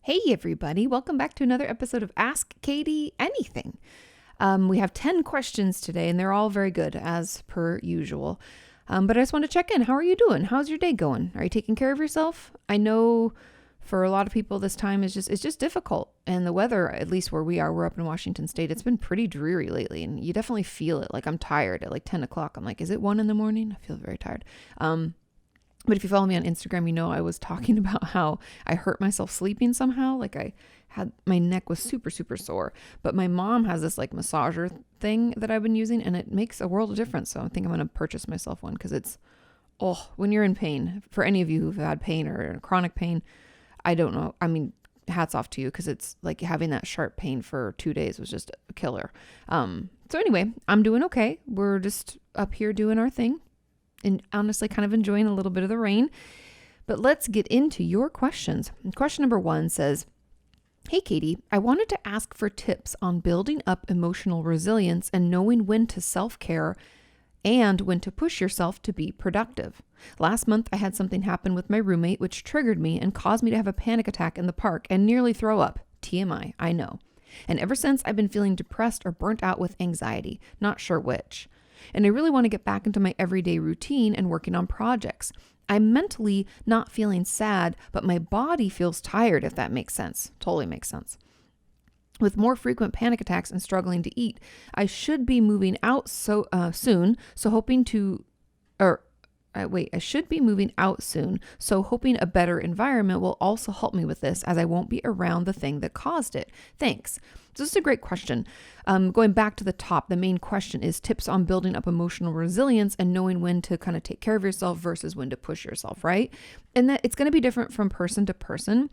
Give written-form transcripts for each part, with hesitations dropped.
Hey everybody, welcome back to another episode of Ask Katie Anything. We have 10 questions today and they're all very good as per usual. But I just want to check in. How are you doing? How's your day going? Are you taking care of yourself? I know for a lot of people this time is just difficult, and the weather, at least where we're up in Washington State, it's been pretty dreary lately, and you definitely feel it. Like I'm tired at like 10 o'clock. I'm like, is it 1 a.m? I feel very tired. But if you follow me on Instagram, you know I was talking about how I hurt myself sleeping somehow. Like my neck was super, super sore. But my mom has this like massager thing that I've been using, and it makes a world of difference. So I think I'm going to purchase myself one because when you're in pain, for any of you who've had pain or chronic pain, I don't know. I mean, hats off to you, because it's like having that sharp pain for 2 days was just a killer. So anyway, I'm doing okay. We're just up here doing our thing. And honestly, kind of enjoying a little bit of the rain. But let's get into your questions. Question number 1 says, "Hey Katie, I wanted to ask for tips on building up emotional resilience and knowing when to self-care and when to push yourself to be productive. Last month, I had something happen with my roommate which triggered me and caused me to have a panic attack in the park and nearly throw up. TMI, I know. And ever since, I've been feeling depressed or burnt out with anxiety, not sure which. And I really want to get back into my everyday routine and working on projects. I'm mentally not feeling sad, but my body feels tired, if that makes sense. Totally makes sense. With more frequent panic attacks and struggling to eat, I should be moving out soon, I should be moving out soon, so hoping a better environment will also help me with this, as I won't be around the thing that caused it. Thanks." So this is a great question. Going back to the top, the main question is tips on building up emotional resilience and knowing when to kind of take care of yourself versus when to push yourself, right? And that it's going to be different from person to person,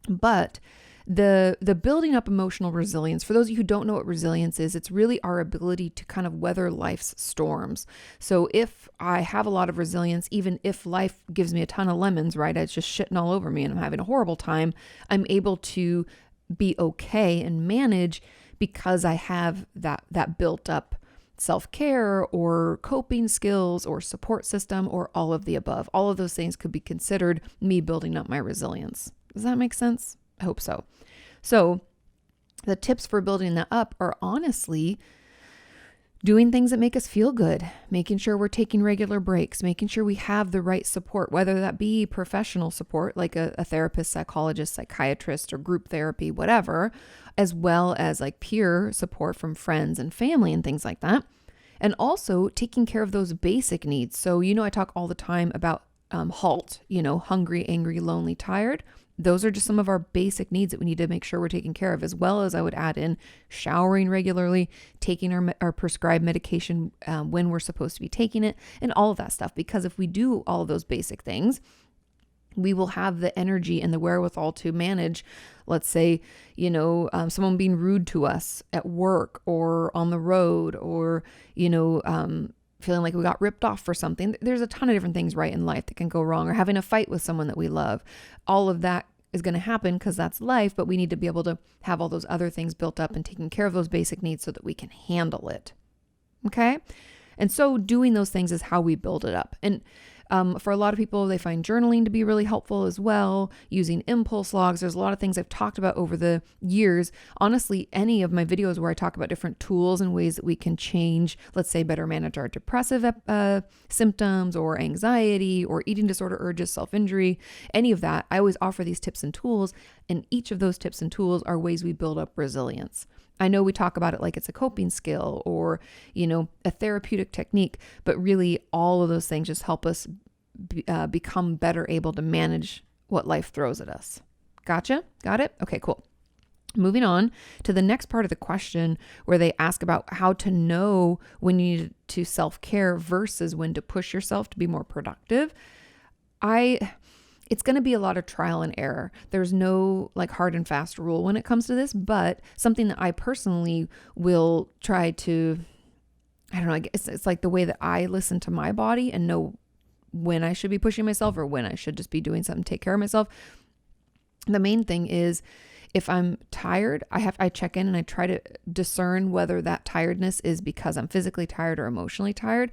but the building up emotional resilience, for those of you who don't know what resilience is, it's really our ability to kind of weather life's storms. So if I have a lot of resilience, even if life gives me a ton of lemons, right, it's just shitting all over me and I'm having a horrible time, I'm able to be okay and manage because I have that built up self-care or coping skills or support system or all of the above. All of those things could be considered me building up my resilience. Does that make sense? I hope so. So the tips for building that up are honestly doing things that make us feel good, making sure we're taking regular breaks, making sure we have the right support, whether that be professional support like a therapist, psychologist, psychiatrist, or group therapy, whatever, as well as like peer support from friends and family and things like that. And also taking care of those basic needs. So, I talk all the time about HALT, hungry, angry, lonely, tired. Those are just some of our basic needs that we need to make sure we're taking care of, as well as I would add in showering regularly, taking our prescribed medication when we're supposed to be taking it, and all of that stuff. Because if we do all of those basic things, we will have the energy and the wherewithal to manage, let's say, someone being rude to us at work or on the road, or, feeling like we got ripped off for something. There's a ton of different things, right, in life that can go wrong, or having a fight with someone that we love. All of that is going to happen because that's life, but we need to be able to have all those other things built up and taking care of those basic needs so that we can handle it. Okay? And so doing those things is how we build it up. And for a lot of people, they find journaling to be really helpful as well, using impulse logs. There's a lot of things I've talked about over the years. Honestly, any of my videos where I talk about different tools and ways that we can change, let's say, better manage our depressive symptoms or anxiety or eating disorder urges, self-injury, any of that, I always offer these tips and tools. And each of those tips and tools are ways we build up resilience. I know we talk about it like it's a coping skill or, a therapeutic technique, but really all of those things just help us become better able to manage what life throws at us. Gotcha? Got it? Okay, cool. Moving on to the next part of the question, where they ask about how to know when you need to self-care versus when to push yourself to be more productive. It's going to be a lot of trial and error. There's no like hard and fast rule when it comes to this, but something that I personally will try to, I don't know, I guess it's like the way that I listen to my body and know when I should be pushing myself or when I should just be doing something to take care of myself. The main thing is, if I'm tired, I check in and I try to discern whether that tiredness is because I'm physically tired or emotionally tired.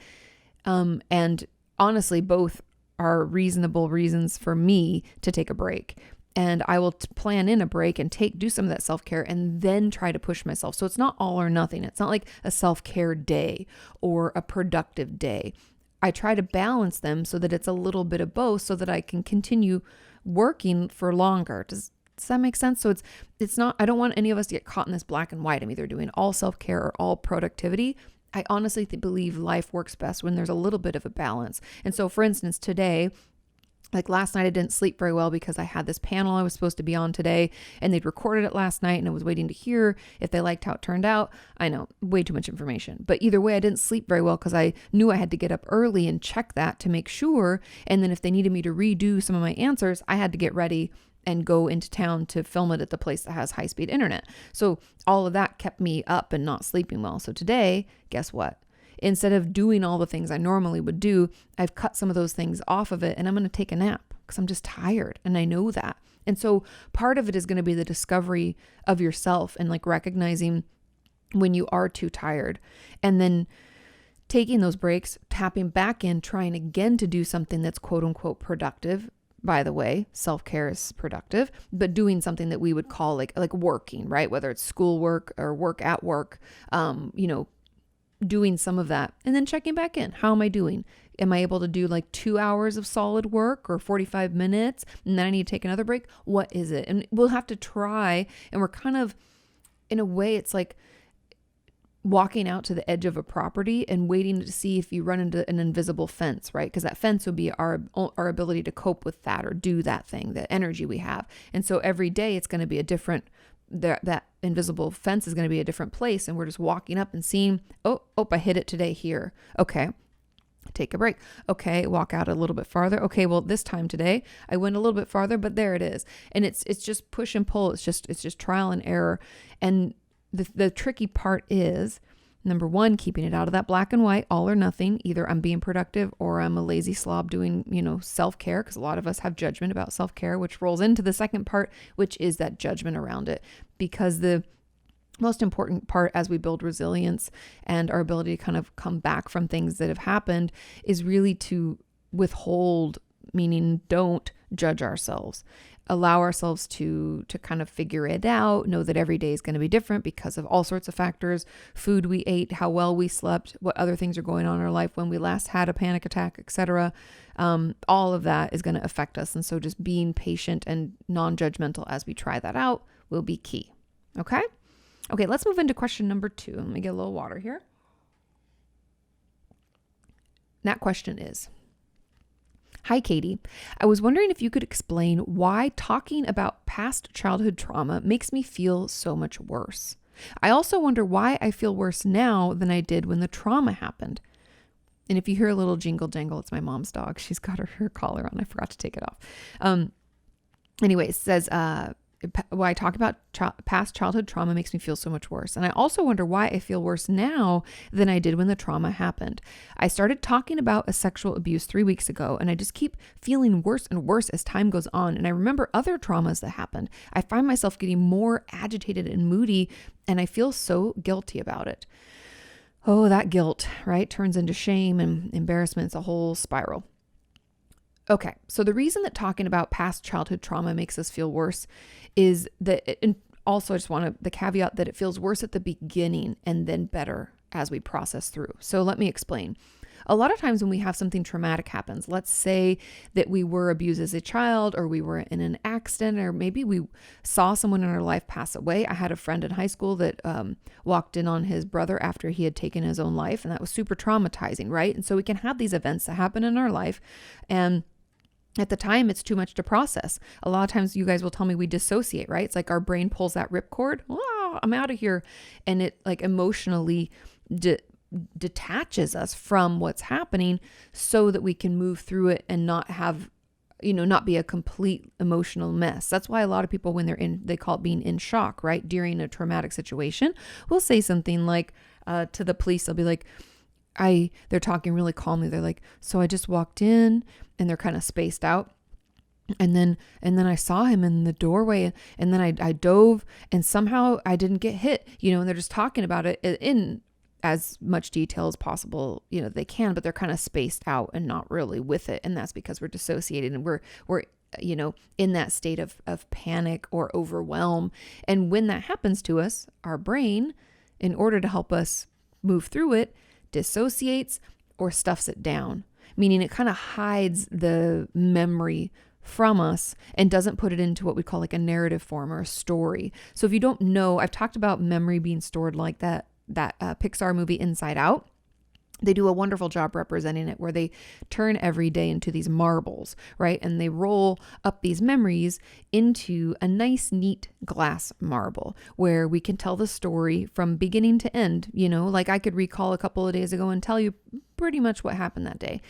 And honestly, both are reasonable reasons for me to take a break. And I will plan in a break and do some of that self-care and then try to push myself. So it's not all or nothing. It's not like a self-care day or a productive day. I try to balance them so that it's a little bit of both so that I can continue working for longer. Does that make sense? So it's not, I don't want any of us to get caught in this black and white. I'm either doing all self-care or all productivity. I honestly believe life works best when there's a little bit of a balance. And so for instance, today, like last night, I didn't sleep very well because I had this panel I was supposed to be on today and they'd recorded it last night and I was waiting to hear if they liked how it turned out. I know, way too much information. But either way, I didn't sleep very well because I knew I had to get up early and check that to make sure. And then if they needed me to redo some of my answers, I had to get ready and go into town to film it at the place that has high-speed internet. So all of that kept me up and not sleeping well. So today, guess what? Instead of doing all the things I normally would do, I've cut some of those things off of it and I'm going to take a nap because I'm just tired and I know that. And so part of it is going to be the discovery of yourself and like recognizing when you are too tired and then taking those breaks, tapping back in, trying again to do something that's quote unquote productive. By the way, self-care is productive, but doing something that we would call like working, right? Whether it's schoolwork or work at work, doing some of that and then checking back in. How am I doing? Am I able to do like 2 hours of solid work or 45 minutes? And then I need to take another break. What is it? And we'll have to try. And we're kind of, in a way, it's like walking out to the edge of a property and waiting to see if you run into an invisible fence, right? Because that fence will be our ability to cope with that or do that thing, the energy we have. And so every day it's going to be a different that invisible fence is going to be a different place. And we're just walking up and seeing, oh, I hit it today here. Okay. Take a break. Okay. Walk out a little bit farther. Okay. Well, this time today I went a little bit farther, but there it is. And it's just push and pull. It's just trial and error. And the tricky part is, number one, keeping it out of that black and white, all or nothing. Either I'm being productive or I'm a lazy slob doing, self-care, because a lot of us have judgment about self-care, which rolls into the second part, which is that judgment around it. Because the most important part as we build resilience and our ability to kind of come back from things that have happened is really to withhold, meaning don't judge ourselves. Allow ourselves to kind of figure it out, know that every day is going to be different because of all sorts of factors, food we ate, how well we slept, what other things are going on in our life, when we last had a panic attack, etc. All of that is going to affect us. And so just being patient and non-judgmental as we try that out will be key. Okay, let's move into question number 2. Let me get a little water here. That question is, hi, Katie. I was wondering if you could explain why talking about past childhood trauma makes me feel so much worse. I also wonder why I feel worse now than I did when the trauma happened. And if you hear a little jingle jangle, it's my mom's dog. She's got her collar on. I forgot to take it off. Anyway, it says, why I talk about past childhood trauma makes me feel so much worse. And I also wonder why I feel worse now than I did when the trauma happened. I started talking about a sexual abuse 3 weeks ago, and I just keep feeling worse and worse as time goes on. And I remember other traumas that happened. I find myself getting more agitated and moody, and I feel so guilty about it. Oh, that guilt, right? Turns into shame and embarrassment. It's a whole spiral. Okay, so the reason that talking about past childhood trauma makes us feel worse is that, and also I just want the caveat that it feels worse at the beginning and then better as we process through. So let me explain. A lot of times when we have something traumatic happens, let's say that we were abused as a child, or we were in an accident, or maybe we saw someone in our life pass away. I had a friend in high school that walked in on his brother after he had taken his own life, and that was super traumatizing, right? And so we can have these events that happen in our life, and at the time, it's too much to process. A lot of times you guys will tell me we dissociate, right? It's like our brain pulls that ripcord. Oh, I'm out of here. And it like emotionally detaches us from what's happening so that we can move through it and not have, not be a complete emotional mess. That's why a lot of people, when they call it being in shock, right? During a traumatic situation, will say something like to the police, they'll be like, they're talking really calmly. They're like, so I just walked in, and they're kind of spaced out. And then I saw him in the doorway, and then I dove, and somehow I didn't get hit, and they're just talking about it in as much detail as possible, they can, but they're kind of spaced out and not really with it. And that's because we're dissociated and we're in that state of panic or overwhelm. And when that happens to us, our brain, in order to help us move through it, dissociates or stuffs it down, meaning it kind of hides the memory from us and doesn't put it into what we call like a narrative form or a story. So if you don't know, I've talked about memory being stored like that Pixar movie Inside Out. They do a wonderful job representing it, where they turn every day into these marbles, right? And they roll up these memories into a nice, neat glass marble where we can tell the story from beginning to end. Like I could recall a couple of days ago and tell you pretty much what happened that day.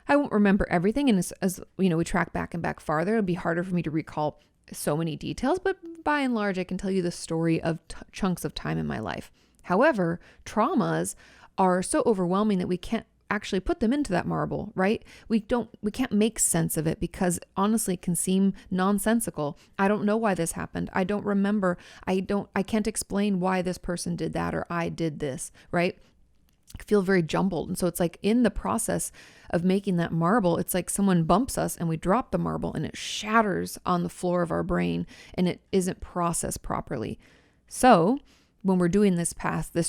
I won't remember everything. And as we track back and back farther, it'll be harder for me to recall so many details, but by and large, I can tell you the story of chunks of time in my life. However, traumas are so overwhelming that we can't actually put them into that marble, right? We can't make sense of it because honestly it can seem nonsensical. I don't know why this happened. I don't remember. I can't explain why this person did that or I did this, right? I feel very jumbled. And so it's like in the process of making that marble, it's like someone bumps us and we drop the marble and it shatters on the floor of our brain and it isn't processed properly. So when we're doing this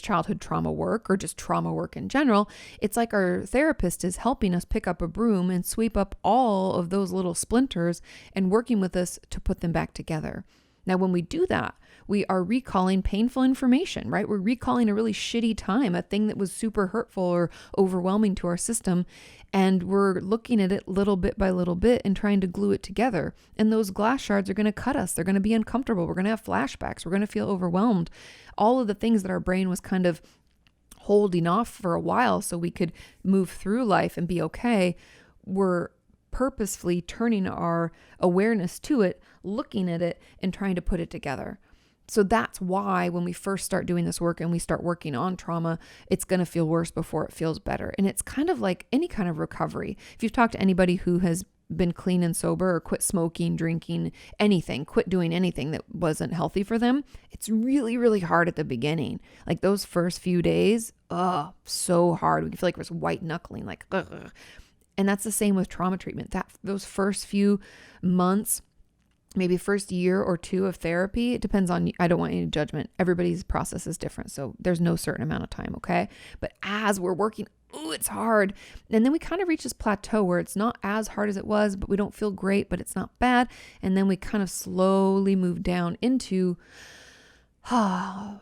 childhood trauma work or just trauma work in general, it's like our therapist is helping us pick up a broom and sweep up all of those little splinters and working with us to put them back together. Now, when we do that, we are recalling painful information, right? We're recalling a really shitty time, a thing that was super hurtful or overwhelming to our system. And we're looking at it little bit by little bit and trying to glue it together. And those glass shards are going to cut us. They're going to be uncomfortable. We're going to have flashbacks. We're going to feel overwhelmed. All of the things that our brain was kind of holding off for a while so we could move through life and be okay, we're purposefully turning our awareness to it, looking at it, and trying to put it together. So that's why when we first start doing this work and we start working on trauma, it's going to feel worse before it feels better. And it's kind of like any kind of recovery. If you've talked to anybody who has been clean and sober or quit smoking, drinking, anything, quit doing anything that wasn't healthy for them, it's really, really hard at the beginning. Like those first few days, so hard. We feel like we're just white knuckling, like, ugh. And that's the same with trauma treatment. Those first few months, maybe first year or two of therapy, it depends on, I don't want any judgment. Everybody's process is different. So there's no certain amount of time. Okay. But as we're working, it's hard. And then we kind of reach this plateau where it's not as hard as it was, but we don't feel great, but it's not bad. And then we kind of slowly move down into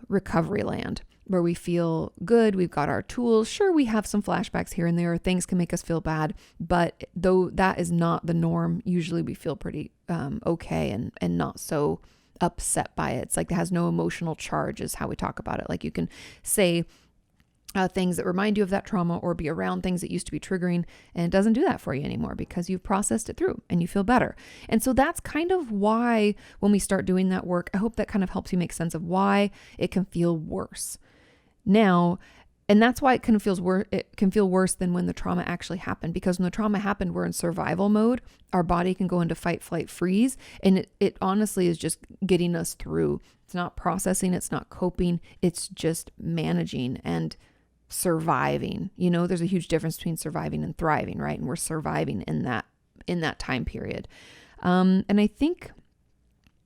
recovery land, where we feel good. We've got our tools. Sure, we have some flashbacks here and there. Things can make us feel bad, but though that is not the norm, usually we feel pretty okay and not so upset by it. It's like it has no emotional charge is how we talk about it. Like you can say things that remind you of that trauma or be around things that used to be triggering, and it doesn't do that for you anymore because you've processed it through and you feel better. And so that's kind of why when we start doing that work, I hope that kind of helps you make sense of why it can feel worse. Now, and that's why it can feel worse than when the trauma actually happened, because when the trauma happened, we're in survival mode. Our body can go into fight, flight, freeze. And it honestly is just getting us through. It's not processing. It's not coping. It's just managing and surviving. There's a huge difference between surviving and thriving, right? And we're surviving in that time period. And I think,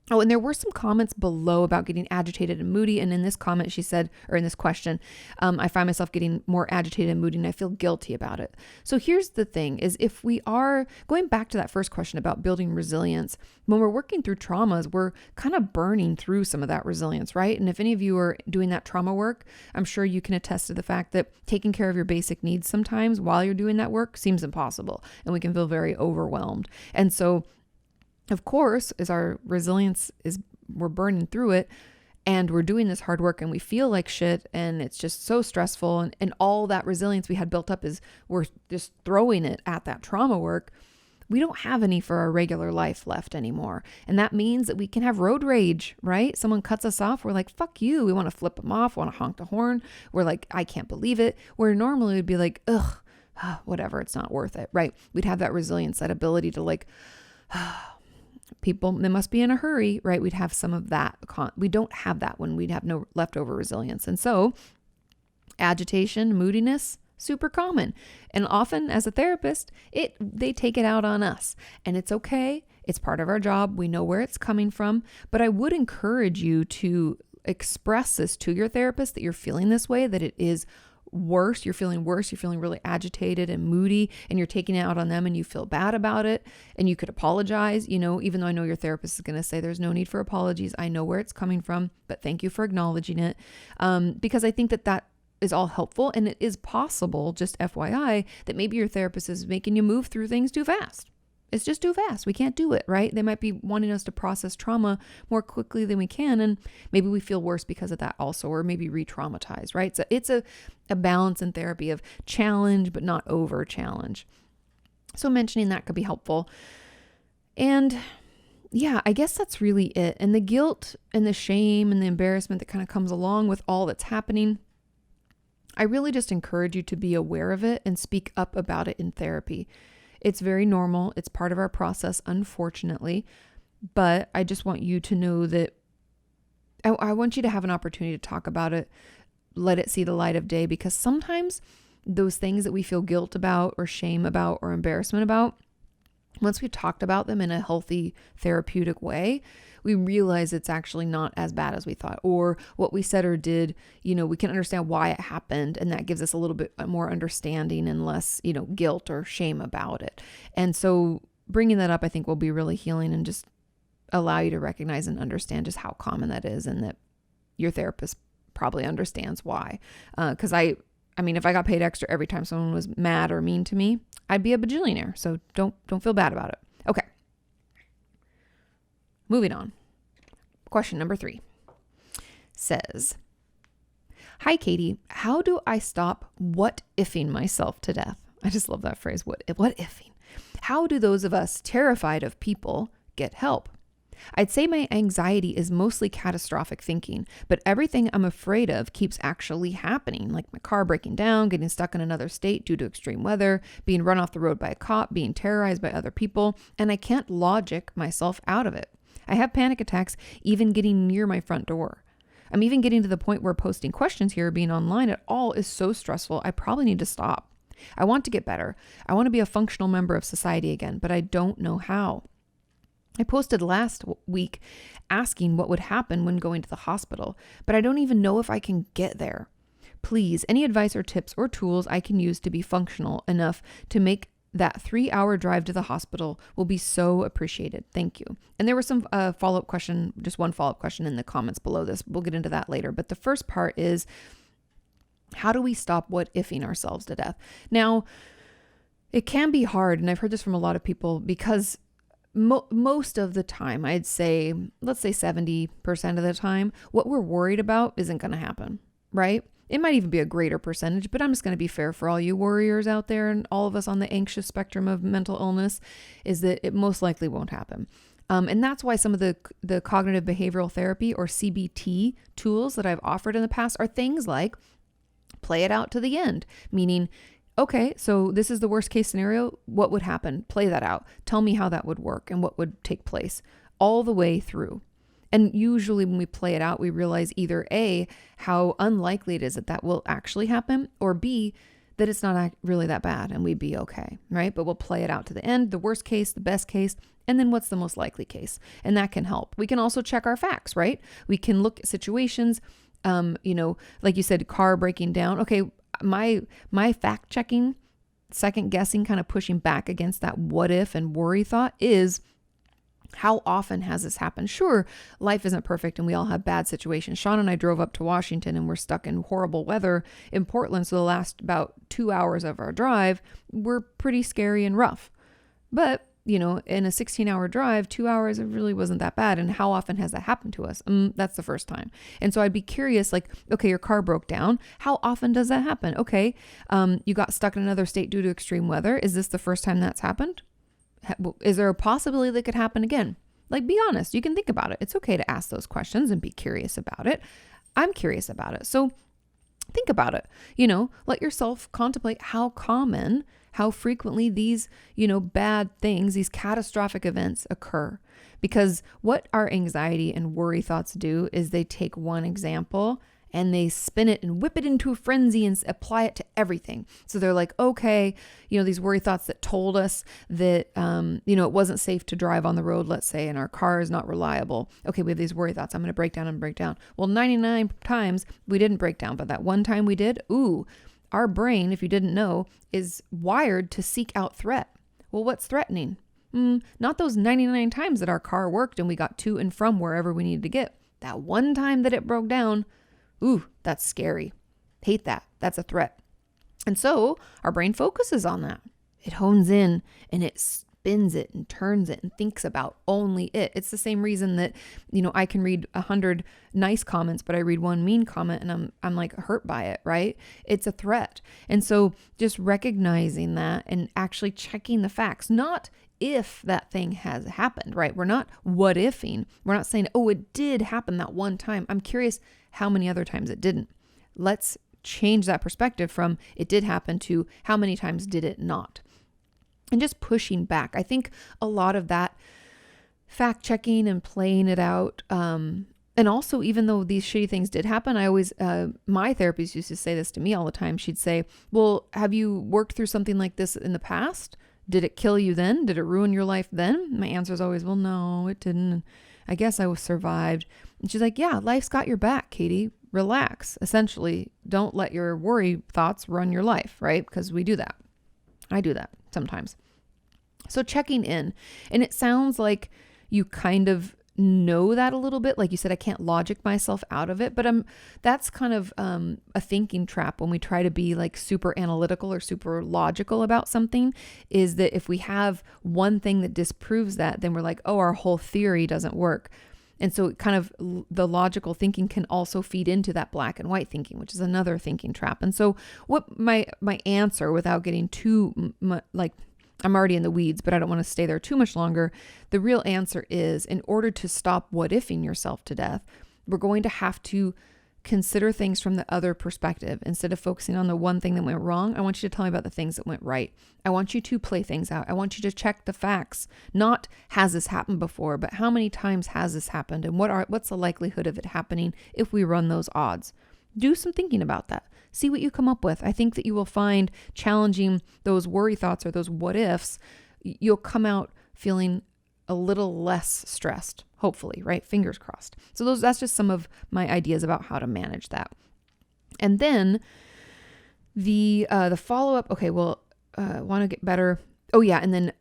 and there were some comments below about getting agitated and moody. And in this comment, she said, or in this question, I find myself getting more agitated and moody and I feel guilty about it. So here's the thing is, if we are going back to that first question about building resilience, when we're working through traumas, we're kind of burning through some of that resilience, right? And if any of you are doing that trauma work, I'm sure you can attest to the fact that taking care of your basic needs sometimes while you're doing that work seems impossible. And we can feel very overwhelmed. And so of course, as our resilience we're burning through it and we're doing this hard work and we feel like shit and it's just so stressful and all that resilience we had built up is we're just throwing it at that trauma work. We don't have any for our regular life left anymore. And that means that we can have road rage, right? Someone cuts us off. We're like, fuck you. We want to flip them off, want to honk the horn. We're like, I can't believe it. Where normally we'd be like, ugh, whatever, it's not worth it, right? We'd have that resilience, that ability to like, people, they must be in a hurry, right? We'd have some of that. We don't have that when we'd have no leftover resilience. And so agitation, moodiness, super common. And often as a therapist, they take it out on us and it's okay. It's part of our job. We know where it's coming from, but I would encourage you to express this to your therapist that you're feeling this way, that it is worse. You're feeling worse. You're feeling really agitated and moody, and you're taking it out on them and you feel bad about it. And you could apologize, even though I know your therapist is going to say there's no need for apologies. I know where it's coming from, but thank you for acknowledging it. Because I think that is all helpful, and it is possible, just FYI, that maybe your therapist is making you move through things too fast. It's just too fast. We can't do it, right? They might be wanting us to process trauma more quickly than we can. And maybe we feel worse because of that also, or maybe re-traumatized, right? So it's a balance in therapy of challenge, but not over challenge. So mentioning that could be helpful. And yeah, I guess that's really it. And the guilt and the shame and the embarrassment that kind of comes along with all that's happening, I really just encourage you to be aware of it and speak up about it in therapy. It's very normal. It's part of our process, unfortunately. But I just want you to know that I want you to have an opportunity to talk about it, let it see the light of day, because sometimes those things that we feel guilt about or shame about or embarrassment about, once we've talked about them in a healthy, therapeutic way, we realize it's actually not as bad as we thought, or what we said or did, we can understand why it happened. And that gives us a little bit more understanding and less, guilt or shame about it. And so bringing that up, I think, will be really healing and just allow you to recognize and understand just how common that is, and that your therapist probably understands why. Because I mean, if I got paid extra every time someone was mad or mean to me, I'd be a bajillionaire. So don't feel bad about it. Okay. Moving on. Question number 3 says, "Hi, Katie. How do I stop what-ifing myself to death?" I just love that phrase. What-ifing. How do those of us terrified of people get help? I'd say my anxiety is mostly catastrophic thinking, but everything I'm afraid of keeps actually happening, like my car breaking down, getting stuck in another state due to extreme weather, being run off the road by a cop, being terrorized by other people, and I can't logic myself out of it. I have panic attacks even getting near my front door. I'm even getting to the point where posting questions here or being online at all is so stressful, I probably need to stop. I want to get better. I want to be a functional member of society again, but I don't know how. I posted last week asking what would happen when going to the hospital, but I don't even know if I can get there. Please, any advice or tips or tools I can use to be functional enough to make that 3-hour drive to the hospital will be so appreciated. Thank you. And there was some follow-up question, just one follow-up question in the comments below this. We'll get into that later. But the first part is, how do we stop what-ifing ourselves to death? Now, it can be hard, and I've heard this from a lot of people, because most of the time, I'd say, let's say 70% of the time, what we're worried about isn't going to happen, right? It might even be a greater percentage, but I'm just going to be fair for all you worriers out there and all of us on the anxious spectrum of mental illness, is that it most likely won't happen. And that's why some of the cognitive behavioral therapy, or CBT tools that I've offered in the past, are things like play it out to the end, meaning, okay, so this is the worst case scenario. What would happen? Play that out. Tell me how that would work and what would take place all the way through. And usually when we play it out, we realize either A, how unlikely it is that will actually happen, or B, that it's not really that bad and we'd be okay, right? But we'll play it out to the end, the worst case, the best case, and then what's the most likely case. And that can help. We can also check our facts, right? We can look at situations, like you said, car breaking down. Okay, my fact checking, second guessing, kind of pushing back against that what if and worry thought is, how often has this happened? Sure, life isn't perfect and we all have bad situations. Sean and I drove up to Washington and we're stuck in horrible weather in Portland. So the last about 2 hours of our drive were pretty scary and rough. But, in a 16-hour drive, 2 hours, it really wasn't that bad. And how often has that happened to us? That's the first time. And so I'd be curious, like, okay, your car broke down. How often does that happen? Okay, you got stuck in another state due to extreme weather. Is this the first time that's happened? Is there a possibility that could happen again? Like, be honest. You can think about it. It's okay to ask those questions and be curious about it. I'm curious about it. So think about it. Let yourself contemplate how common, how frequently these, bad things, these catastrophic events occur. Because what our anxiety and worry thoughts do is they take one example and they spin it and whip it into a frenzy and apply it to everything. So they're like, okay, these worry thoughts that told us that, it wasn't safe to drive on the road, let's say, and our car is not reliable. Okay, we have these worry thoughts. I'm going to break down and break down. Well, 99 times we didn't break down, but that one time we did, our brain, if you didn't know, is wired to seek out threat. Well, what's threatening? Not those 99 times that our car worked and we got to and from wherever we needed to get. That one time that it broke down, that's scary. Hate that. That's a threat. And so our brain focuses on that. It hones in and it spins it and turns it and thinks about only it. It's the same reason that, I can read 100 nice comments, but I read one mean comment and I'm like hurt by it, right? It's a threat. And so just recognizing that and actually checking the facts, not if that thing has happened, right? We're not what-ifing. We're not saying, it did happen that one time. I'm curious how many other times it didn't. Let's change that perspective from it did happen to how many times did it not? And just pushing back. I think a lot of that fact checking and playing it out. And also, even though these shitty things did happen, I always, my therapist used to say this to me all the time. She'd say, well, have you worked through something like this in the past? Did it kill you then? Did it ruin your life then? My answer is always, well, no, it didn't. I guess I was survived. And she's like, yeah, life's got your back, Katie. Relax. Essentially, don't let your worry thoughts run your life, right? Because we do that. I do that sometimes. So checking in. And it sounds like you kind of know that a little bit. Like you said, I can't logic myself out of it, but that's kind of a thinking trap when we try to be like super analytical or super logical about something, is that if we have one thing that disproves that, then we're like, our whole theory doesn't work. And so kind of the logical thinking can also feed into that black and white thinking, which is another thinking trap. And so what my answer, without getting too much, like I'm already in the weeds, but I don't want to stay there too much longer. The real answer is, in order to stop what-ifing yourself to death, we're going to have to consider things from the other perspective. Instead of focusing on the one thing that went wrong, I want you to tell me about the things that went right. I want you to play things out. I want you to check the facts. Not has this happened before, but how many times has this happened, and what's the likelihood of it happening if we run those odds? Do some thinking about that. See what you come up with. I think that you will find challenging those worry thoughts or those what ifs, you'll come out feeling a little less stressed, hopefully, right? Fingers crossed. So that's just some of my ideas about how to manage that. And then the follow-up, okay, well, want to get better. Oh yeah. And then,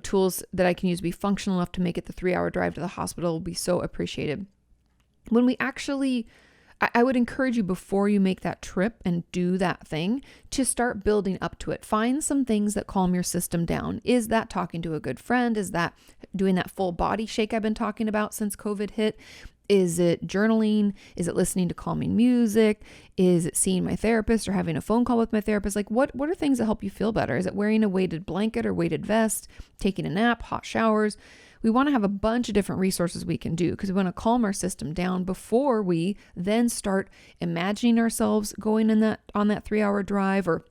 tools that I can use to be functional enough to make it the 3-hour drive to the hospital will be so appreciated. When we actually, I would encourage you, before you make that trip and do that thing, to start building up to it. Find some things that calm your system down. Is that talking to a good friend? Is that doing that full body shake I've been talking about since COVID hit? Is it journaling? Is it listening to calming music? Is it seeing my therapist or having a phone call with my therapist? Like what are things that help you feel better? Is it wearing a weighted blanket or weighted vest, taking a nap, hot showers? We want to have a bunch of different resources we can do, because we want to calm our system down before we then start imagining ourselves going on that 3-hour drive, or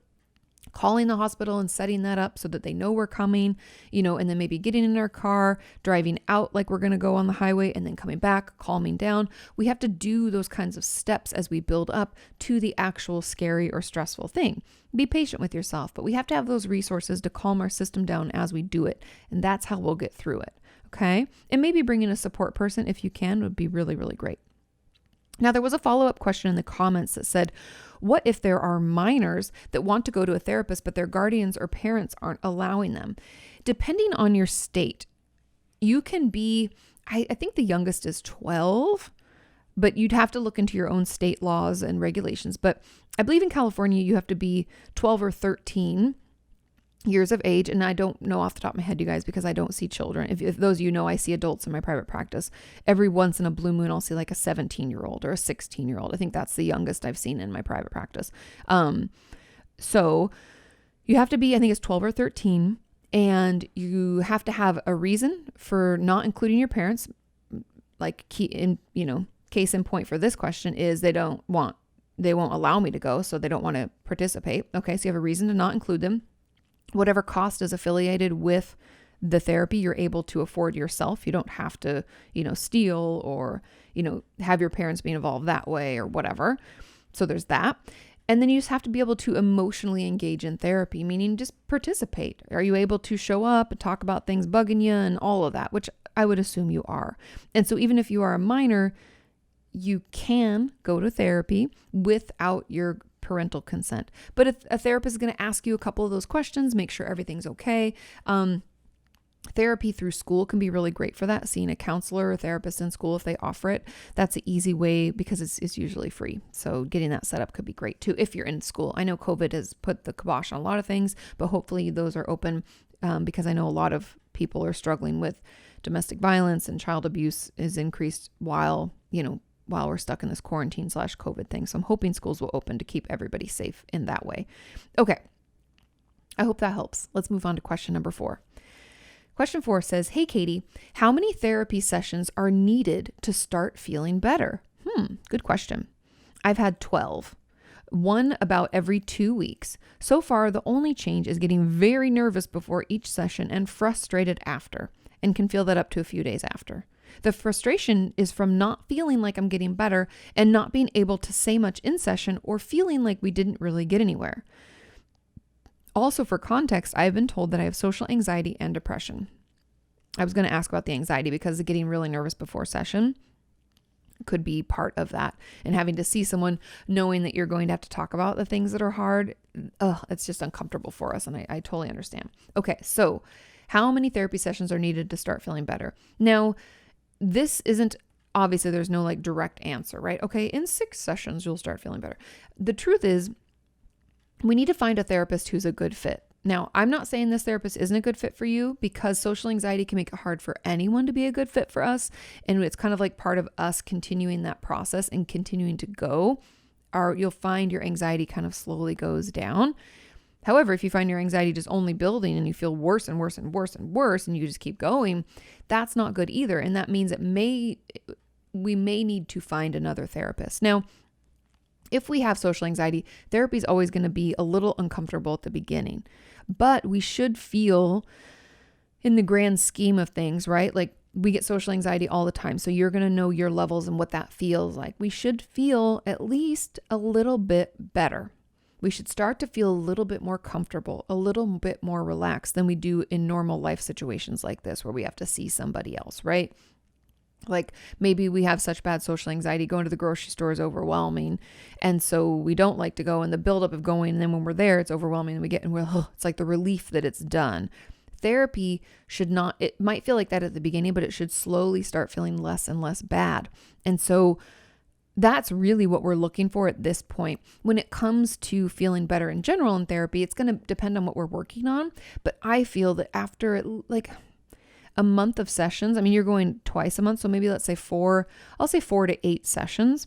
calling the hospital and setting that up so that they know we're coming, and then maybe getting in our car, driving out like we're going to go on the highway, and then coming back, calming down. We have to do those kinds of steps as we build up to the actual scary or stressful thing. Be patient with yourself, but we have to have those resources to calm our system down as we do it. And that's how we'll get through it. Okay. And maybe bringing a support person, if you can, would be really, really great. Now, there was a follow-up question in the comments that said, what if there are minors that want to go to a therapist, but their guardians or parents aren't allowing them? Depending on your state, you can be, I think the youngest is 12, but you'd have to look into your own state laws and regulations. But I believe in California, you have to be 12 or 13 years of age. And I don't know off the top of my head, you guys, because I don't see children. If those of you know, I see adults in my private practice. Every once in a blue moon, I'll see like a 17-year-old or a 16-year-old. I think that's the youngest I've seen in my private practice. So you have to be, I think it's 12 or 13, and you have to have a reason for not including your parents. Like case in point for this question is they won't allow me to go. So they don't want to participate. Okay. So you have a reason to not include them. Whatever cost is affiliated with the therapy you're able to afford yourself. You don't have to, steal or, have your parents be involved that way or whatever. So there's that. And then you just have to be able to emotionally engage in therapy, meaning just participate. Are you able to show up and talk about things bugging you and all of that, which I would assume you are. And so even if you are a minor, you can go to therapy without your parental consent. But if a therapist is going to ask you a couple of those questions, make sure everything's okay. Therapy through school can be really great for that. Seeing a counselor or therapist in school, if they offer it, that's an easy way because it's usually free. So getting that set up could be great too if you're in school. I know COVID has put the kibosh on a lot of things, but hopefully those are open because I know a lot of people are struggling with domestic violence and child abuse is increased while we're stuck in this quarantine / COVID thing. So I'm hoping schools will open to keep everybody safe in that way. Okay. I hope that helps. Let's move on to question number 4. Question 4 says, "Hey, Katie, how many therapy sessions are needed to start feeling better?" Good question. I've had 12. One about every 2 weeks. So far, the only change is getting very nervous before each session and frustrated after, and can feel that up to a few days after. The frustration is from not feeling like I'm getting better and not being able to say much in session or feeling like we didn't really get anywhere. Also, for context, I've been told that I have social anxiety and depression. I was going to ask about the anxiety because getting really nervous before session could be part of that. And having to see someone knowing that you're going to have to talk about the things that are hard, it's just uncomfortable for us. And I totally understand. Okay, so how many therapy sessions are needed to start feeling better? Now, this isn't, obviously there's no direct answer, right? Okay, in 6 sessions, you'll start feeling better. The truth is, we need to find a therapist who's a good fit. Now, I'm not saying this therapist isn't a good fit for you because social anxiety can make it hard for anyone to be a good fit for us. And it's kind of like part of us continuing that process and continuing to go. You'll find your anxiety kind of slowly goes down. However, if you find your anxiety just only building and you feel worse and worse and worse and worse and you just keep going, that's not good either. And that means we may need to find another therapist. Now, if we have social anxiety, therapy is always going to be a little uncomfortable at the beginning, but we should feel in the grand scheme of things, right? Like we get social anxiety all the time. So you're going to know your levels and what that feels like. We should feel at least a little bit better. We should start to feel a little bit more comfortable, a little bit more relaxed than we do in normal life situations like this, where we have to see somebody else, right? Like maybe we have such bad social anxiety, going to the grocery store is overwhelming. And so we don't like to go, and the buildup of going. And then when we're there, it's overwhelming and it's like the relief that it's done. Therapy should not, it might feel like that at the beginning, but it should slowly start feeling less and less bad. And so that's really what we're looking for at this point. When it comes to feeling better in general in therapy, it's going to depend on what we're working on. But I feel that after a month of sessions, you're going twice a month. So maybe let's say 4 to 8 sessions.